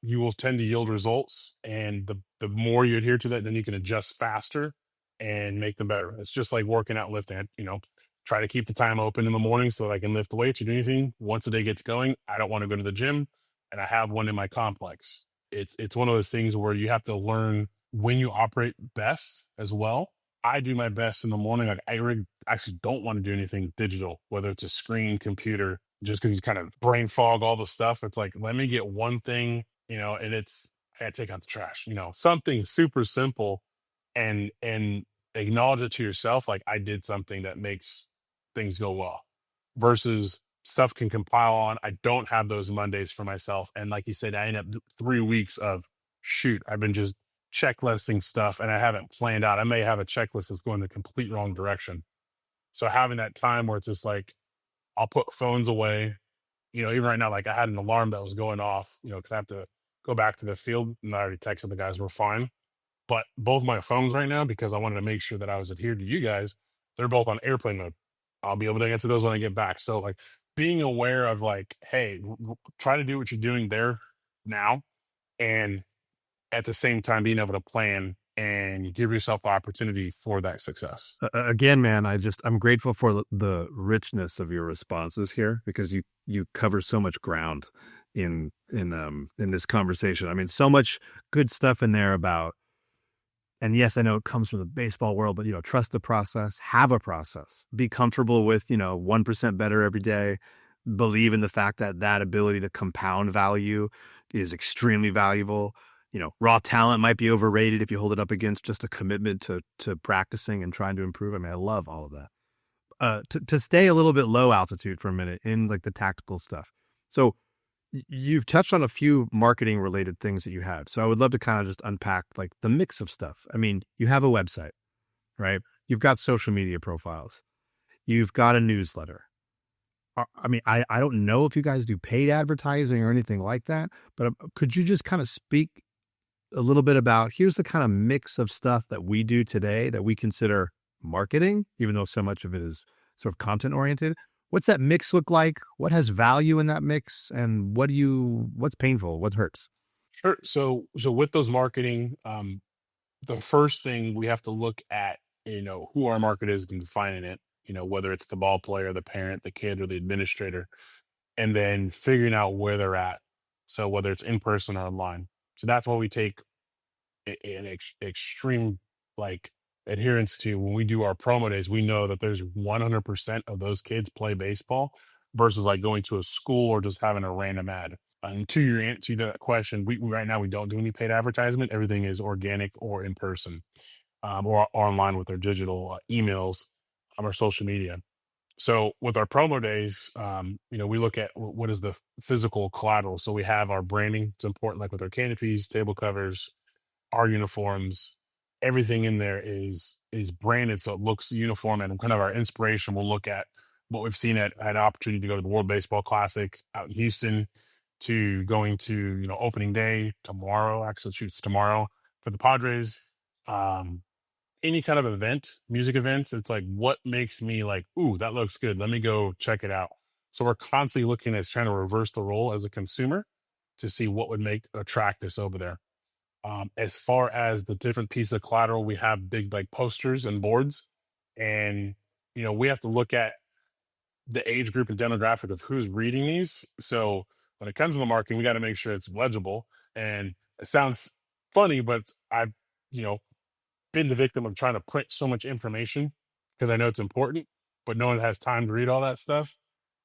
Speaker 1: you will tend to yield results. And the more you adhere to that, then you can adjust faster and make them better. It's just like working out, lifting, try to keep the time open in the morning so that I can lift weights or do anything. Once the day gets going, I don't want to go to the gym, and I have one in my complex. It's one of those things where you have to learn when you operate best as well. I do my best in the morning. Like actually don't want to do anything digital, whether it's a screen, computer, just because you kind of brain fog all the stuff. It's like, let me get one thing, and it's, I gotta take out the trash, something super simple, and acknowledge it to yourself. Like I did something that makes things go well versus stuff can compile on. I don't have those Mondays for myself. And like you said, I end up 3 weeks of shoot. I've been just checklisting stuff and I haven't planned out. I may have a checklist that's going the complete wrong direction. So having that time where it's just like, I'll put phones away, even right now, like I had an alarm that was going off, because I have to go back to the field, and I already texted the guys we're fine. But both my phones right now, because I wanted to make sure that I was adhered to you guys, they're both on airplane mode. I'll be able to get to those when I get back. So like being aware of like, hey, try to do what you're doing there now, and at the same time being able to plan and give yourself the opportunity for that success.
Speaker 3: Again, man, I'm grateful for the richness of your responses here, because you cover so much ground in this conversation. I mean, so much good stuff in there about, and yes, I know it comes from the baseball world, but trust the process, have a process, be comfortable with 1% better every day, believe in the fact that ability to compound value is extremely valuable. Raw talent might be overrated if you hold it up against just a commitment to practicing and trying to improve. I mean, I love all of that. To stay a little bit low altitude for a minute in like the tactical stuff. So you've touched on a few marketing related things that you have. So I would love to kind of just unpack like the mix of stuff. I mean, you have a website, right? You've got social media profiles. You've got a newsletter. I mean, I don't know if you guys do paid advertising or anything like that, but could you just kind of speak a little bit about, here's the kind of mix of stuff that we do today that we consider marketing, even though so much of it is sort of content oriented. What's that mix look like? What has value in that mix? And what's painful? What hurts?
Speaker 1: Sure. So with those marketing, the first thing we have to look at, who our market is and defining it, whether it's the ball player, the parent, the kid, or the administrator, and then figuring out where they're at. So whether it's in person or online. So that's what we take an extreme like adherence to when we do our promo days. We know that there's 100% of those kids play baseball versus like going to a school or just having a random ad. And to your answer to that question, we right now we don't do any paid advertisement. Everything is organic or in person, or online with our digital emails, our social media. So with our promo days, we look at what is the physical collateral. So we have our branding. It's important, like with our canopies, table covers, our uniforms, everything in there is branded so it looks uniform, and kind of our inspiration. We'll look at what we've seen at an opportunity to go to the World Baseball Classic out in Houston, to going to opening day tomorrow. Actually, shoots tomorrow for the Padres. Um, any kind of event, music events, it's like, what makes me like, ooh, that looks good. Let me go check it out. So we're constantly looking at trying to reverse the role as a consumer to see what would attract us over there. As far as the different pieces of collateral, we have big like posters and boards, and we have to look at the age group and demographic of who's reading these. So when it comes to the marketing, we got to make sure it's legible. And it sounds funny, but I've you know been the victim of trying to print so much information because I know it's important, but no one has time to read all that stuff,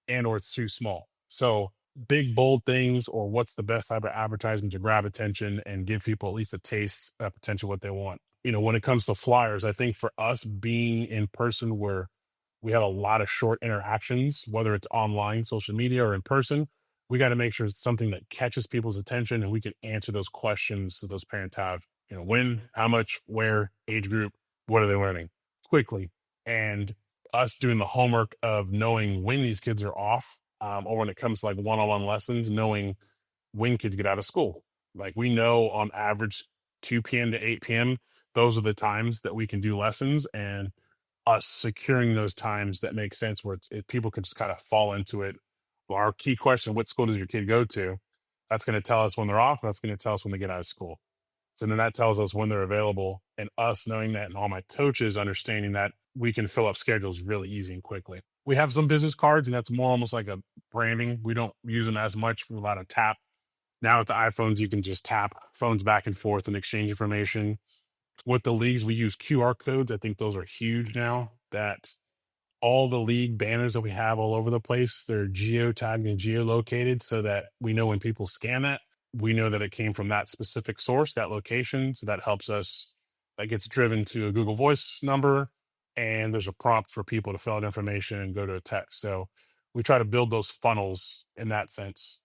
Speaker 1: and or it's too small. So big bold things, or what's the best type of advertisement to grab attention and give people at least a taste of potential what they want. When it comes to flyers, I think for us being in person, where we have a lot of short interactions, whether it's online, social media, or in person, we got to make sure it's something that catches people's attention and we can answer those questions that those parents have. When, how much, where, age group, what are they learning quickly, and us doing the homework of knowing when these kids are off, or when it comes to like one-on-one lessons, knowing when kids get out of school. Like, we know on average 2 p.m. to 8 p.m., those are the times that we can do lessons, and us securing those times that make sense where people can just kind of fall into it. Well, our key question, what school does your kid go to? That's going to tell us when they're off. That's going to tell us when they get out of school. So then that tells us when they're available, and us knowing that, and all my coaches understanding that, we can fill up schedules really easy and quickly. We have some business cards, and that's more almost like a branding. We don't use them as much. For a lot of tap. Now with the iPhones, you can just tap phones back and forth and exchange information. With the leagues, we use QR codes. I think those are huge now, that all the league banners that we have all over the place, they're geo-tagged and geolocated, so that we know when people scan that, we know that it came from that specific source, that location. So that helps us. That gets driven to a Google Voice number, and there's a prompt for people to fill out information and go to a text. So we try to build those funnels in that sense.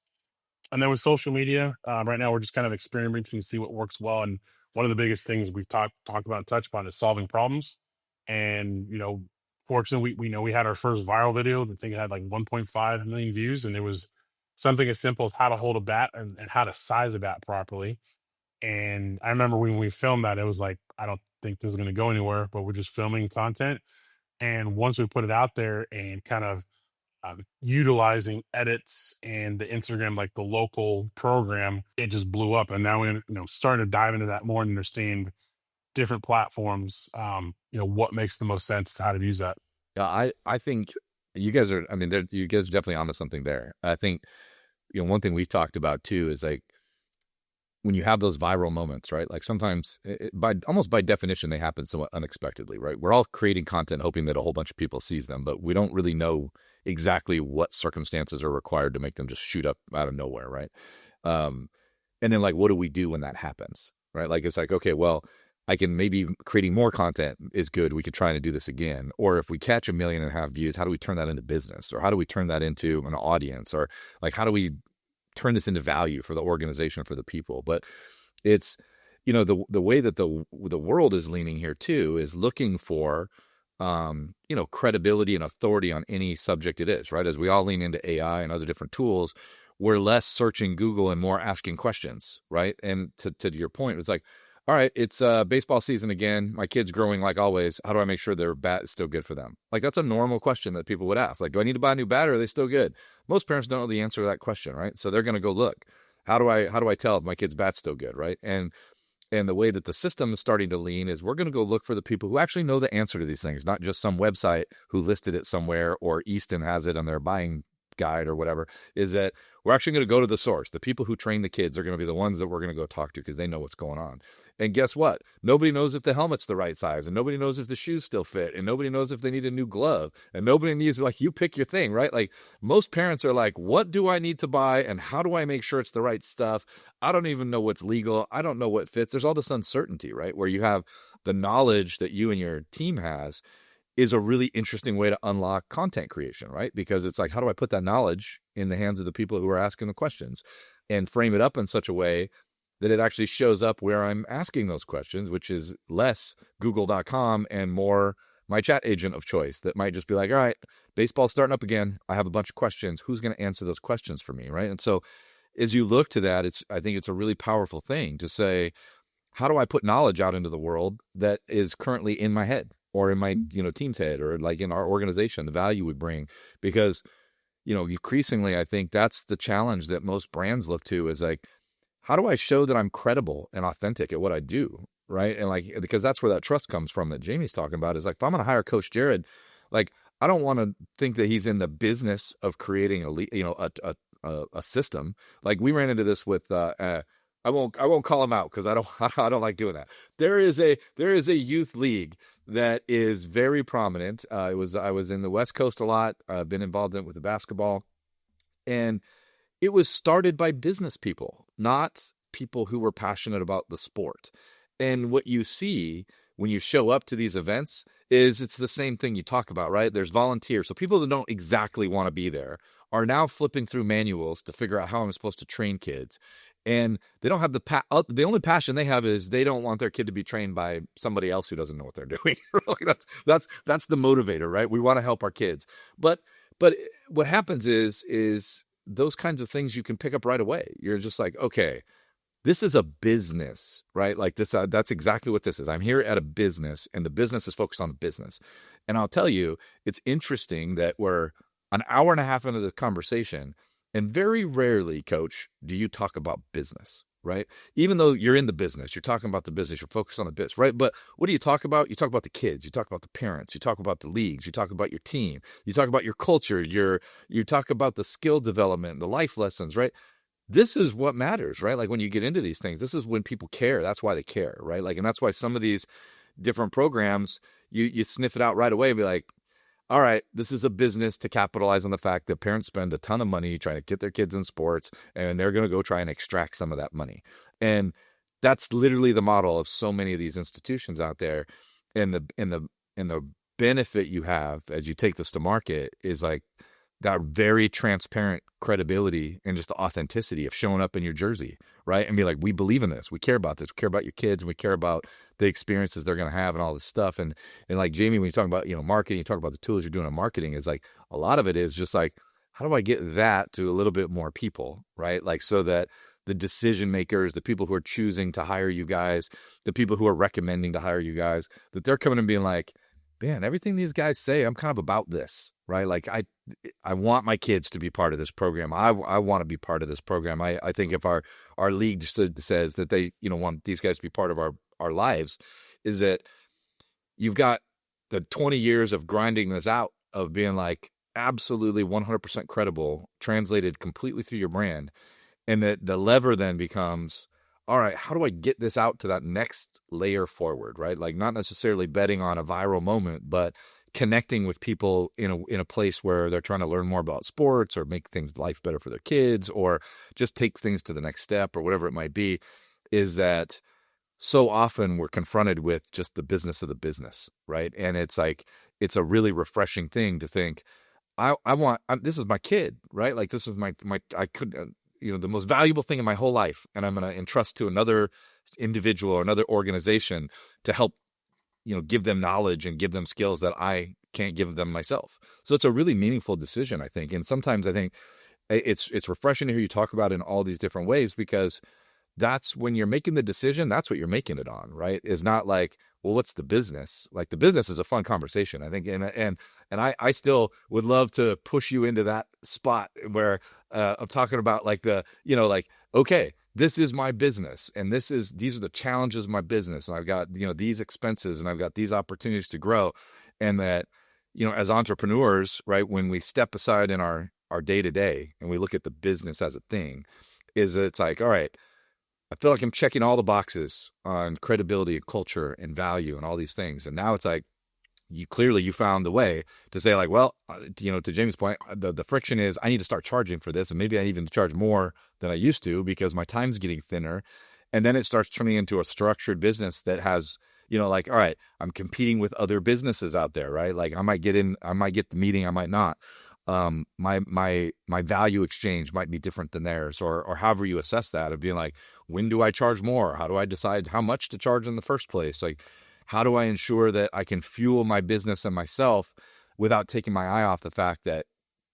Speaker 1: And then with social media, right now we're just kind of experimenting to see what works well. And one of the biggest things we've talked about and touched upon is solving problems. And fortunately, we know we had our first viral video. I think it had like 1.5 million views, and it was something as simple as how to hold a bat and how to size a bat properly. And I remember when we filmed that, it was like, I don't think this is going to go anywhere, but we're just filming content. And once we put it out there and kind of utilizing edits and the Instagram, like the local program, it just blew up. And now we're starting to dive into that more and understand different platforms, what makes the most sense to how to use that.
Speaker 4: Yeah, I think you guys are, you guys are definitely onto something there. I think, one thing we've talked about too is like, when you have those viral moments, right? Like sometimes almost by definition, they happen somewhat unexpectedly, right? We're all creating content, hoping that a whole bunch of people sees them, but we don't really know exactly what circumstances are required to make them just shoot up out of nowhere. Right. And then like, what do we do when that happens? Right. Like, it's like, okay, well, I can maybe creating more content is good. We could try to do this again. Or if we catch 1.5 million views, how do we turn that into business? Or how do we turn that into an audience? Or like, how do we turn this into value for the organization, for the people? But it's, the way that the world is leaning here too is looking for, credibility and authority on any subject it is, right? As we all lean into AI and other different tools, we're less searching Google and more asking questions, right? And to your point, it's like, all right, it's baseball season again. My kid's growing like always. How do I make sure their bat is still good for them? Like, that's a normal question that people would ask. Like, do I need to buy a new bat, or are they still good? Most parents don't know the answer to that question, right? So they're going to go look. How do I tell if my kid's bat's still good, right? And the way that the system is starting to lean is we're going to go look for the people who actually know the answer to these things, not just some website who listed it somewhere, or Easton has it and they're buying guide or whatever, is that we're actually going to go to the source. The people who train the kids are going to be the ones that we're going to go talk to because they know what's going on. And guess what? Nobody knows if the helmet's the right size, and nobody knows if the shoes still fit, and nobody knows if they need a new glove, and nobody needs, like, you pick your thing, right? Like, most parents are like, what do I need to buy, and how do I make sure it's the right stuff? I don't even know what's legal. I don't know what fits. There's all this uncertainty, right? Where you have the knowledge that you and your team has is a really interesting way to unlock content creation, right? Because it's like, how do I put that knowledge in the hands of the people who are asking the questions and frame it up in such a way that it actually shows up where I'm asking those questions, which is less google.com and more my chat agent of choice that might just be like, all right, baseball's starting up again. I have a bunch of questions. Who's going to answer those questions for me, right? And so as you look to that, I think it's a really powerful thing to say, how do I put knowledge out into the world that is currently in my head or in my, team's head, or like in our organization, the value we bring? Because, increasingly, I think that's the challenge that most brands look to, is like, how do I show that I'm credible and authentic at what I do, right? And like, because that's where that trust comes from that Jamie's talking about, is like, if I'm going to hire Coach Jared, like, I don't want to think that he's in the business of creating a system. Like, we ran into this with, I won't call him out because I don't like doing that. There is a youth league that is very prominent. I was in the West Coast a lot. I've been involved in it with the basketball, and it was started by business people, not people who were passionate about the sport. And what you see when you show up to these events is it's the same thing you talk about, right? There's volunteers. So people that don't exactly want to be there are now flipping through manuals to figure out how I'm supposed to train kids. And they don't have the only passion they have is they don't want their kid to be trained by somebody else who doesn't know what they're doing. That's the motivator, right? We want to help our kids. But what happens is those kinds of things you can pick up right away. You're just like, okay, this is a business, right? Like this, that's exactly what this is. I'm here at a business, and the business is focused on the business. And I'll tell you, it's interesting that we're an hour and a half into the conversation, and very rarely, Coach, do you talk about business, right? Even though you're in the business, you're talking about the business, you're focused on the business, right? But what do you talk about? You talk about the kids, you talk about the parents, you talk about the leagues, you talk about your team, you talk about your culture, you talk about the skill development, the life lessons, right? This is what matters, right? Like when you get into these things, this is when people care. That's why they care, right? Like, and that's why some of these different programs, you sniff it out right away and be like, all right, this is a business to capitalize on the fact that parents spend a ton of money trying to get their kids in sports, and they're going to go try and extract some of that money. And that's literally the model of so many of these institutions out there. And the benefit you have as you take this to market is like that very transparent credibility and just the authenticity of showing up in your jersey, right? And be like, we believe in this. We care about this. We care about your kids, and we care about the experiences they're going to have and all this stuff. And like Jamie, when you talk about, marketing, you talk about the tools you're doing on marketing, is like a lot of it is just like, how do I get that to a little bit more people, right? Like, so that the decision makers, the people who are choosing to hire you guys, the people who are recommending to hire you guys, that they're coming and being like, man, everything these guys say, I'm kind of about this, right? Like I want my kids to be part of this program. I want to be part of this program. I think if our league says that they, want these guys to be part of our lives, is that you've got the 20 years of grinding this out, of being like absolutely 100% credible, translated completely through your brand. And that the lever then becomes, all right, how do I get this out to that next layer forward, right? Like not necessarily betting on a viral moment, but connecting with people in a place where they're trying to learn more about sports or make life better for their kids, or just take things to the next step, or whatever it might be. Is that so often we're confronted with just the business of the business, right? And it's like, it's a really refreshing thing to think, this is my kid, right? Like this is the most valuable thing in my whole life, and I'm going to entrust to another individual or another organization to help, give them knowledge and give them skills that I can't give them myself. So it's a really meaningful decision, I think. And sometimes I think it's refreshing to hear you talk about it in all these different ways, because that's when you're making the decision, that's what you're making it on, right? It's not like, well, what's the business? Like the business is a fun conversation, I think. And I still would love to push you into that spot where I'm talking about like okay, this is my business, and these are the challenges of my business. And I've got, these expenses, and I've got these opportunities to grow. And that, as entrepreneurs, right, when we step aside in our our day to day and we look at the business as a thing, is it's like, all right, I feel like I'm checking all the boxes on credibility, culture, and value, and all these things. And now it's like, you found the way to say like, well, to Jamie's point, the friction is I need to start charging for this, and maybe I even charge more than I used to because my time's getting thinner. And then it starts turning into a structured business that has, like, all right, I'm competing with other businesses out there, right? Like I might get the meeting, I might not. My value exchange might be different than theirs, or however you assess that, of being like, when do I charge more? How do I decide how much to charge in the first place? Like, how do I ensure that I can fuel my business and myself without taking my eye off the fact that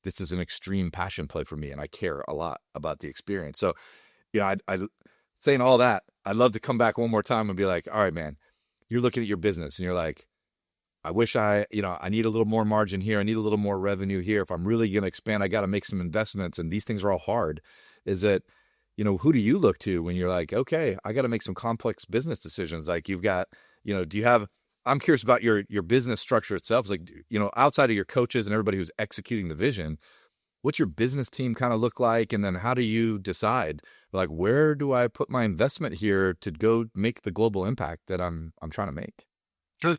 Speaker 4: this is an extreme passion play for me and I care a lot about the experience? So, I saying all that, I'd love to come back one more time and be like, all right, man, you're looking at your business and you're like, I wish I need a little more margin here. I need a little more revenue here. If I'm really going to expand, I got to make some investments, and these things are all hard. Is that, who do you look to when you're like, okay, I got to make some complex business decisions? Like you've got, I'm curious about your business structure itself. It's like, outside of your coaches and everybody who's executing the vision, what's your business team kind of look like? And then how do you decide, like, where do I put my investment here to go make the global impact that I'm trying to make?
Speaker 1: Sure.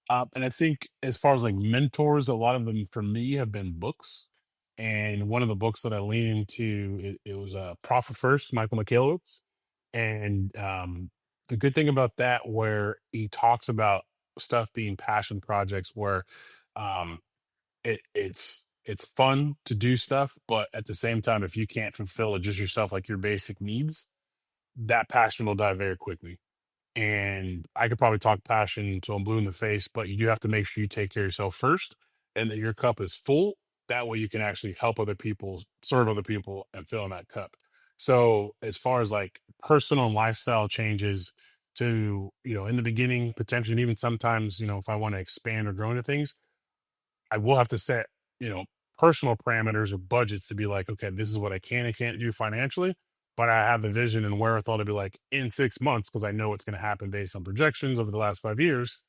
Speaker 1: And I think as far as like mentors, a lot of them for me have been books. And one of the books that I lean into, it was Profit First, Michael McCaleb's. And the good thing about that, where he talks about stuff being passion projects, where um, it's fun to do stuff, but at the same time, if you can't fulfill it just yourself, like your basic needs, that passion will die very quickly. And I could probably talk passion until I'm blue in the face, but you do have to make sure you take care of yourself first and that your cup is full. That way you can actually help other people, serve other people, and fill in that cup. So as far as like personal and lifestyle changes to, in the beginning, potentially, and even sometimes, if I want to expand or grow into things, I will have to set, you know, personal parameters or budgets to be like, okay, this is what I can and can't do financially, but I have the vision and wherewithal to be like, in 6 months, because I know what's going to happen based on projections over the last 5 years,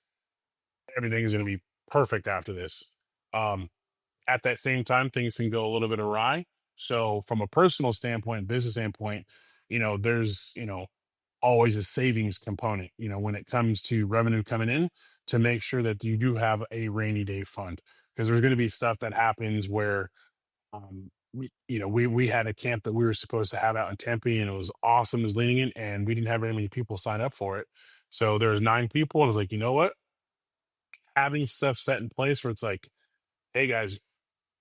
Speaker 1: everything is going to be perfect after this. Um, at that same time, things can go a little bit awry. So from a personal standpoint, business standpoint, there's, always a savings component, when it comes to revenue coming in, to make sure that you do have a rainy day fund. Because there's going to be stuff that happens where we had a camp that we were supposed to have out in Tempe, and it was awesome as leading it, and we didn't have very many people sign up for it. So there's 9 people, and I was like, you know what? Having stuff set in place where it's like, hey guys,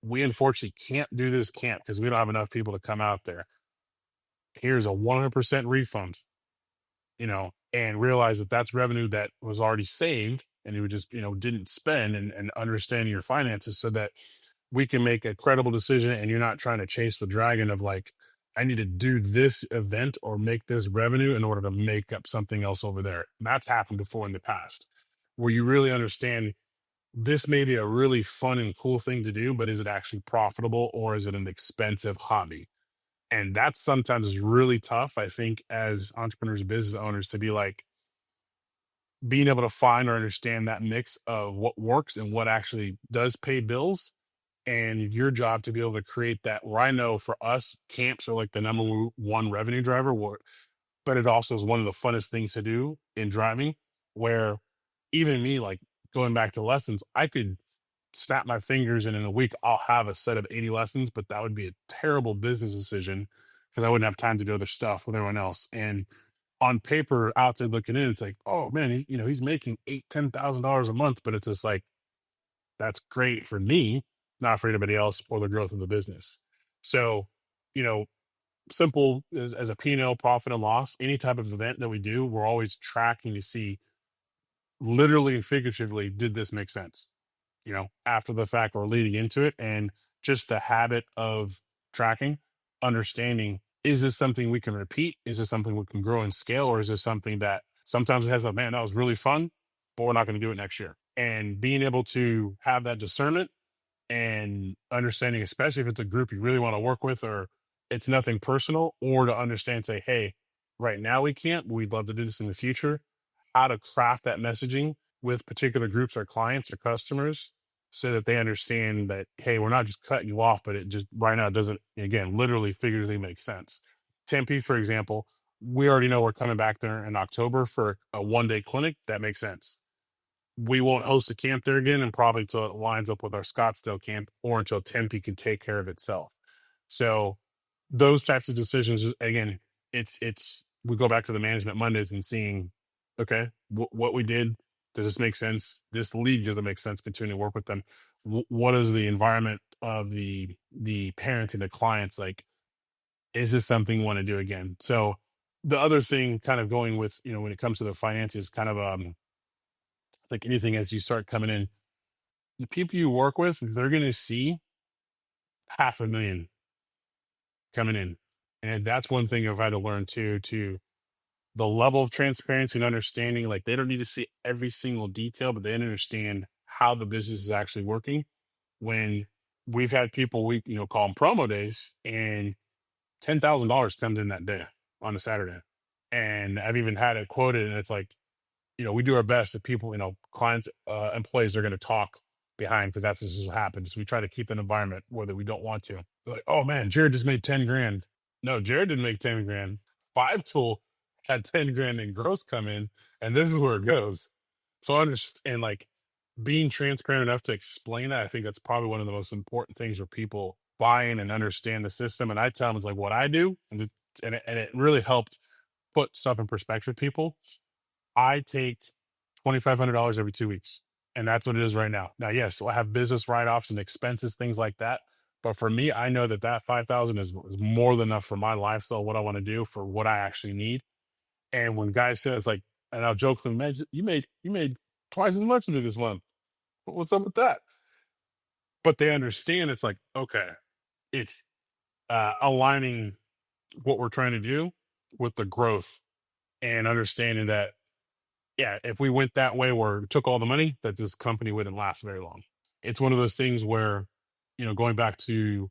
Speaker 1: we unfortunately can't do this camp because we don't have enough people to come out there. Here's a 100% refund, and realize that that's revenue that was already saved and you just, didn't spend, and understand your finances so that we can make a credible decision and you're not trying to chase the dragon of like, I need to do this event or make this revenue in order to make up something else over there. That's happened before in the past, where you really understand this may be a really fun and cool thing to do, but is it actually profitable or is it an expensive hobby? And that sometimes is really tough, I think, as entrepreneurs and business owners, to be like, being able to find or understand that mix of what works and what actually does pay bills, and your job to be able to create that. Where I know for us, camps are like the number one revenue driver, but it also is one of the funnest things to do in driving, where even me, like going back to lessons, I could snap my fingers and in a week I'll have a set of 80 lessons, but that would be a terrible business decision because I wouldn't have time to do other stuff with everyone else. And on paper, outside looking in, it's like, oh man, he's making $8,000-10,000 a month, but it's just like, that's great for me, not for anybody else or the growth of the business. So, you know, simple as a P&L, profit and loss, any type of event that we do, we're always tracking to see, literally and figuratively, did this make sense? After the fact or leading into it. And just the habit of tracking, understanding, is this something we can repeat? Is this something we can grow and scale? Or is this something that sometimes it has a, man, that was really fun, but we're not going to do it next year? And being able to have that discernment and understanding, especially if it's a group you really want to work with, or it's nothing personal, or to understand, say, hey, right now we can't, but we'd love to do this in the future. How to craft that messaging with particular groups or clients or customers so that they understand that, hey, we're not just cutting you off, but it just right now doesn't, again, literally, figuratively make sense. Tempe, for example, we already know we're coming back there in October for a 1-day clinic. That makes sense. We won't host a camp there again, and probably until it lines up with our Scottsdale camp or until Tempe can take care of itself. So those types of decisions, again, it's we go back to the management Mondays and seeing, okay, what we did, does this make sense? This league doesn't make sense. Continue to work with them. What is the environment of the parents and the clients like? Is this something you want to do again? So the other thing, kind of going with, when it comes to the finances, kind of like anything, as you start coming in, the people you work with, they're going to see 500,000 coming in. And that's one thing I've had to learn too, to the level of transparency and understanding. Like, they don't need to see every single detail, but they understand how the business is actually working. When we've had people, we, call them promo days, and $10,000 comes in that day on a Saturday. And I've even had it quoted, and it's like, we do our best that people, clients, employees are going to talk behind, because that's just what happens. We try to keep an environment where that we don't want to. They're like, oh man, Jared just made 10 grand. No, Jared didn't make 10 grand. Five Tool had 10 grand in gross come in, and this is where it goes. So I understand, like, being transparent enough to explain that. I think that's probably one of the most important things where people buy in and understand the system. And I tell them it's like what I do, and it really helped put stuff in perspective. People, I take $2,500 every 2 weeks, and that's what it is right now. Now, yes, I have business write-offs and expenses, things like that. But for me, I know that 5,000 is more than enough for my lifestyle, what I want to do, for what I actually need. And when guys say it's like, and I'll joke to them, man, you made twice as much of me this month. What's up with that? But they understand, it's like, okay, it's aligning what we're trying to do with the growth, and understanding that, yeah, if we went that way where it took all the money, that this company wouldn't last very long. It's one of those things where, going back to,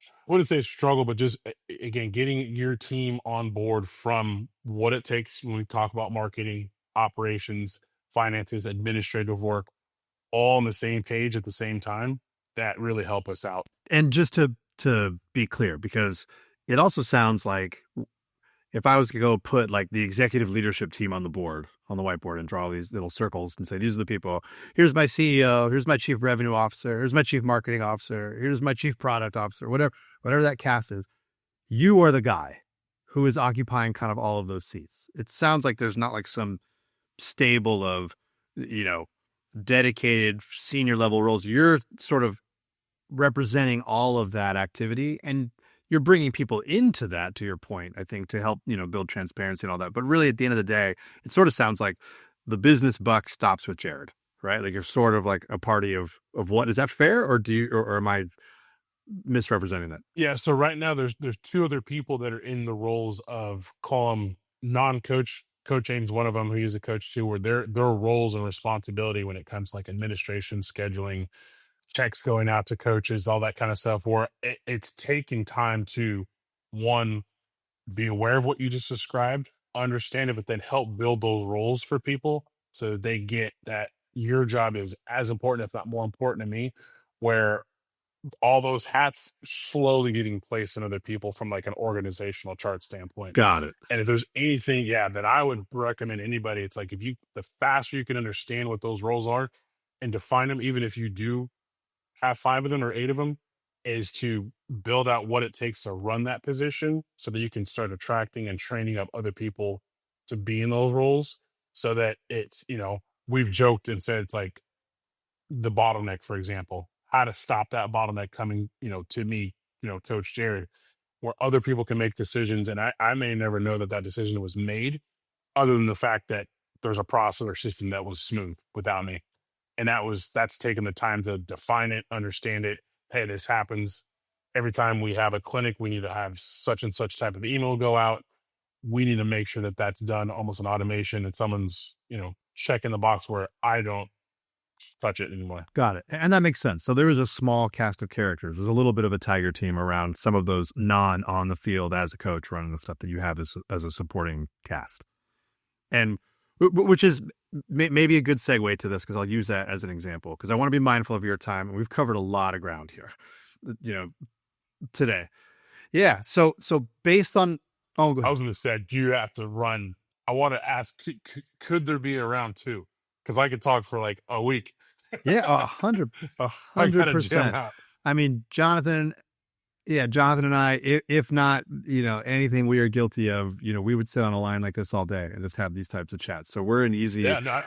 Speaker 1: I wouldn't say struggle, but just, again, getting your team on board from what it takes when we talk about marketing, operations, finances, administrative work, all on the same page at the same time, that really help us out.
Speaker 3: And just to be clear, because it also sounds like if I was to go put like the executive leadership team on the whiteboard, and draw these little circles and say, these are the people, here's my CEO, here's my chief revenue officer, here's my chief marketing officer, here's my chief product officer, whatever that cast is, you are the guy who is occupying kind of all of those seats. It sounds like there's not like some stable of, dedicated senior level roles. You're sort of representing all of that activity, and you're bringing people into that, to your point, I think, to help, build transparency and all that. But really, at the end of the day, it sort of sounds like the business buck stops with Jared, right? Like, you're sort of like a party of what? Is that fair? Or or am I misrepresenting that?
Speaker 1: Yeah. So right now there's two other people that are in the roles of, call them non-coach. Coach Aim's one of them, who is a coach too, where their roles and responsibility when it comes to like administration, scheduling, checks going out to coaches, all that kind of stuff, where it's taking time to, one, be aware of what you just described, understand it, but then help build those roles for people so that they get that your job is as important, if not more important to me, where all those hats slowly getting placed in other people from like an organizational chart standpoint.
Speaker 3: Got it.
Speaker 1: And if there's anything, that I would recommend anybody, it's like, the faster you can understand what those roles are and define them, even if you do have 5 of them or 8 of them, is to build out what it takes to run that position, so that you can start attracting and training up other people to be in those roles, so that it's, we've joked and said it's like the bottleneck, for example, how to stop that bottleneck coming, to me, Coach Jared, where other people can make decisions. And I may never know that decision was made, other than the fact that there's a process or system that was smooth without me. And that's taken the time to define it, understand it. Hey, this happens every time we have a clinic. We need to have such and such type of email go out. We need to make sure that that's done almost an automation, and someone's, checking the box where I don't touch it anymore.
Speaker 3: Got it. And that makes sense. So there is a small cast of characters. There's a little bit of a tiger team around some of those on the field as a coach running the stuff that you have as a supporting cast. And which is maybe a good segue to this, because I'll use that as an example, because I want to be mindful of your time, and we've covered a lot of ground here, today. Yeah. So based on, oh, go
Speaker 1: I
Speaker 3: ahead.
Speaker 1: was going to say, do you have to run? I want to ask, could there be a round two? Because I could talk for like a week.
Speaker 3: Yeah, 100%.
Speaker 1: I got to jam out.
Speaker 3: I mean, Jonathan and I, if not, anything we are guilty of, we would sit on a line like this all day and just have these types of chats. So we're an easy.
Speaker 1: Yeah, no,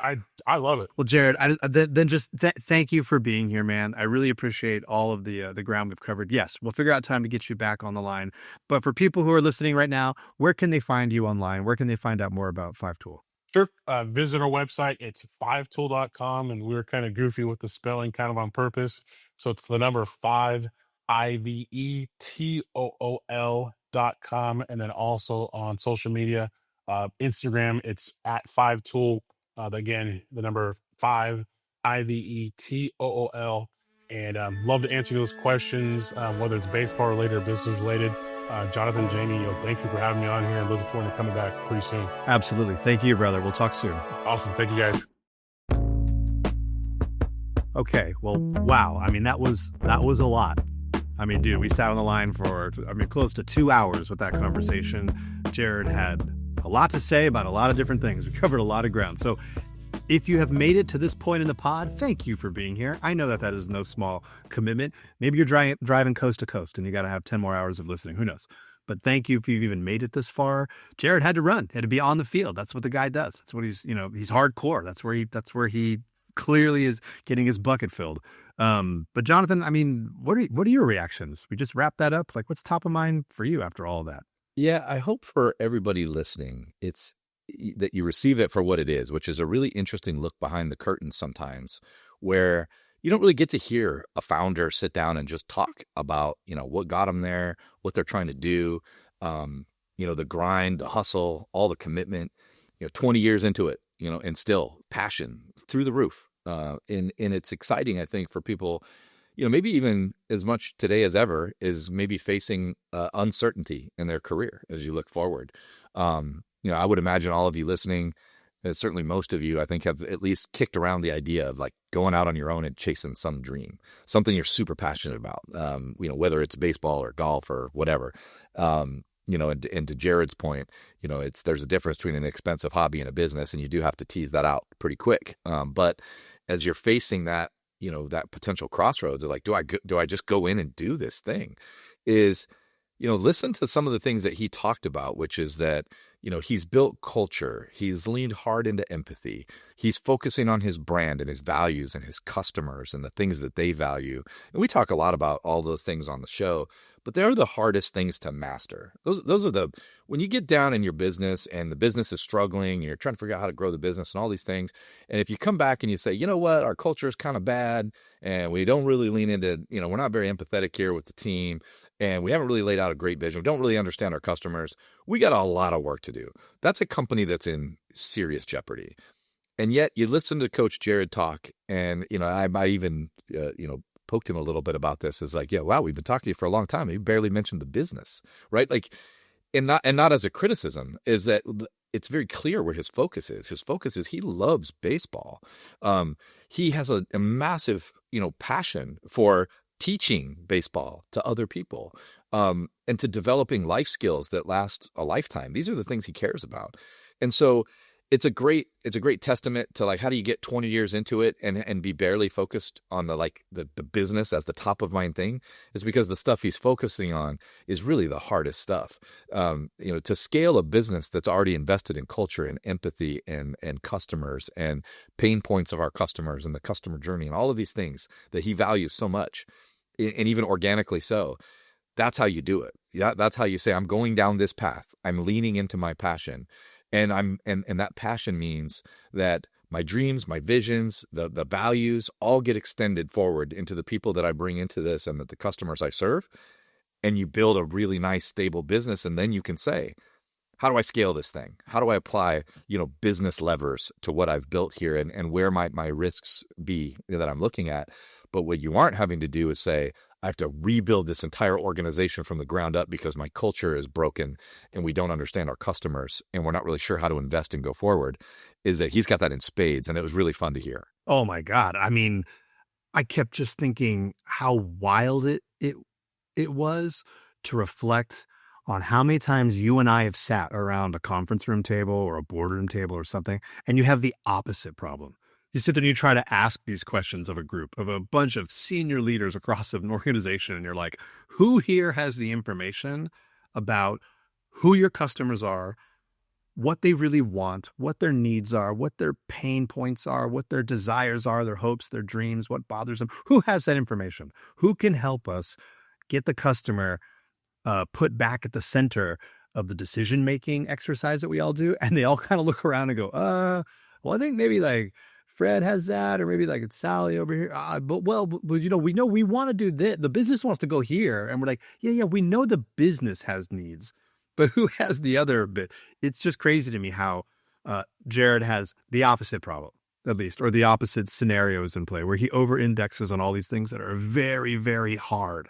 Speaker 1: I love it.
Speaker 3: Well, Jared, then just thank you for being here, man. I really appreciate all of the ground we've covered. Yes, we'll figure out time to get you back on the line. But for people who are listening right now, where can they find you online? Where can they find out more about 5tool?
Speaker 1: Sure. Visit our website. It's 5tool.com, and we're kind of goofy with the spelling kind of on purpose. So it's the number 5, IVETOOL.com. And then also on social media, Instagram, it's at 5tool. Again, the number 5, IVETOOL. And love to answer those questions, whether it's baseball related or business related. Jonathan, Jamie, thank you for having me on here, and looking forward to coming back pretty soon.
Speaker 3: Absolutely. Thank you, brother. We'll talk soon.
Speaker 1: Awesome. Thank you, guys.
Speaker 3: Okay. Well, wow. I mean, that was a lot. I mean, dude, we sat on the line for, close to 2 hours with that conversation. Jared had a lot to say about a lot of different things. We covered a lot of ground. So if you have made it to this point in the pod, thank you for being here. I know that is no small commitment. Maybe you're driving coast to coast and you got to have 10 more hours of listening. Who knows? But thank you if you've even made it this far. Jared had to run, had to be on the field. That's what the guy does. That's what he's hardcore. That's where he clearly is getting his bucket filled. But Jonathan, I mean, what are your reactions? We just wrapped that up. Like, what's top of mind for you after all of that?
Speaker 4: Yeah, I hope for everybody listening, it's that you receive it for what it is, which is a really interesting look behind the curtain sometimes, where you don't really get to hear a founder sit down and just talk about, what got them there, what they're trying to do, the grind, the hustle, all the commitment, 20 years into it, and still passion through the roof. And it's exciting, I think, for people, maybe even as much today as ever, is maybe facing uncertainty in their career as you look forward. I would imagine all of you listening, certainly most of you, I think, have at least kicked around the idea of like going out on your own and chasing some dream, something you're super passionate about, whether it's baseball or golf or whatever. And to Jared's point, there's a difference between an expensive hobby and a business, and you do have to tease that out pretty quick. But as you're facing that, that potential crossroads of like, do I just go in and do this thing? Listen to some of the things that he talked about, which is that, he's built culture. He's leaned hard into empathy. He's focusing on his brand and his values and his customers and the things that they value. And we talk a lot about all those things on the show, but they're the hardest things to master. Those are when you get down in your business and the business is struggling and you're trying to figure out how to grow the business and all these things. And if you come back and you say, you know what, our culture is kind of bad and we don't really lean into, we're not very empathetic here with the team and we haven't really laid out a great vision. We don't really understand our customers. We got a lot of work to do. That's a company that's in serious jeopardy. And yet you listen to Coach Jared talk and, I even, poked him a little bit about this is like, yeah, wow, we've been talking to you for a long time. You barely mentioned the business, right? Like, and not as a criticism, is that it's very clear where his focus is. His focus is he loves baseball. He has a massive, passion for teaching baseball to other people, and to developing life skills that last a lifetime. These are the things he cares about. And so it's a great testament to like, how do you get 20 years into it and be barely focused on the business as the top of mind thing? Is because the stuff he's focusing on is really the hardest stuff. To scale a business that's already invested in culture and empathy and customers and pain points of our customers and the customer journey and all of these things that he values so much, and even organically so. That's how you do it. Yeah, that's how you say, I'm going down this path. I'm leaning into my passion. And that passion means that my dreams, my visions, the values all get extended forward into the people that I bring into this and the customers I serve. And you build a really nice, stable business. And then you can say, how do I scale this thing? How do I apply, business levers to what I've built here and where might my risks be that I'm looking at? But what you aren't having to do is say, I have to rebuild this entire organization from the ground up because my culture is broken and we don't understand our customers and we're not really sure how to invest and go forward, is that he's got that in spades. And it was really fun to hear.
Speaker 3: Oh my God. I mean, I kept just thinking how wild it was to reflect on how many times you and I have sat around a conference room table or a boardroom table or something, and you have the opposite problem. You sit there and you try to ask these questions of a group, of a bunch of senior leaders across an organization, and you're like, who here has the information about who your customers are, what they really want, what their needs are, what their pain points are, what their desires are, their hopes, their dreams, what bothers them? Who has that information? Who can help us get the customer put back at the center of the decision-making exercise that we all do? And they all kind of look around and go, well, I think maybe like Fred has that, or maybe like it's Sally over here. But you know, we want to do this. The business wants to go here. And we're like, yeah, we know the business has needs, but who has the other bit? It's just crazy to me how Jared has the opposite problem, at least, or the opposite scenarios in play, where he over-indexes on all these things that are very, very hard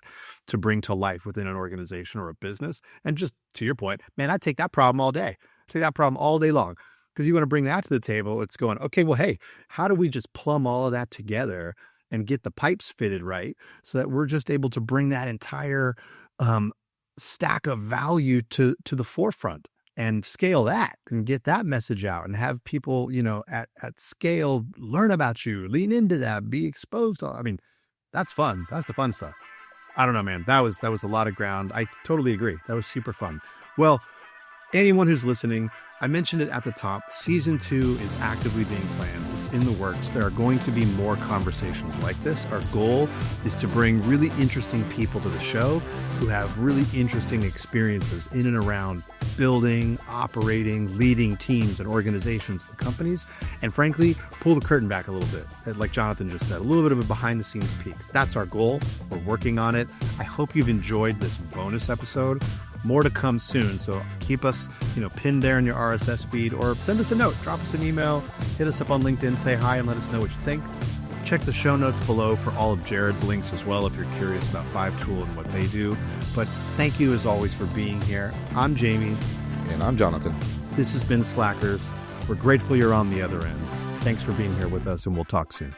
Speaker 3: to bring to life within an organization or a business. And just to your point, man, I take that problem all day. Take that problem all day long. Because you want to bring that to the table. It's going, okay, well, hey, how do we just plumb all of that together and get the pipes fitted right so that we're just able to bring that entire stack of value to the forefront and scale that and get that message out and have people, you know, at scale learn about you, lean into that, be exposed. I mean, that's fun. That's the fun stuff. I don't know, man. That was a lot of ground. I totally agree. That was super fun. Well, anyone who's listening, I mentioned it at the top. Season 2 is actively being planned. It's in the works. There are going to be more conversations like this. Our goal is to bring really interesting people to the show who have really interesting experiences in and around building, operating, leading teams and organizations and companies. And frankly, pull the curtain back a little bit. Like Jonathan just said, a little bit of a behind the scenes peek. That's our goal. We're working on it. I hope you've enjoyed this bonus episode. More to come soon, so keep us, pinned there in your RSS feed, or send us a note, drop us an email, hit us up on LinkedIn, say hi, and let us know what you think. Check the show notes below for all of Jared's links as well if you're curious about Five-Tool and what they do. But thank you as always for being here. I'm Jamie.
Speaker 4: And I'm Jonathan.
Speaker 3: This has been Slackers. We're grateful you're on the other end. Thanks for being here with us, and we'll talk soon.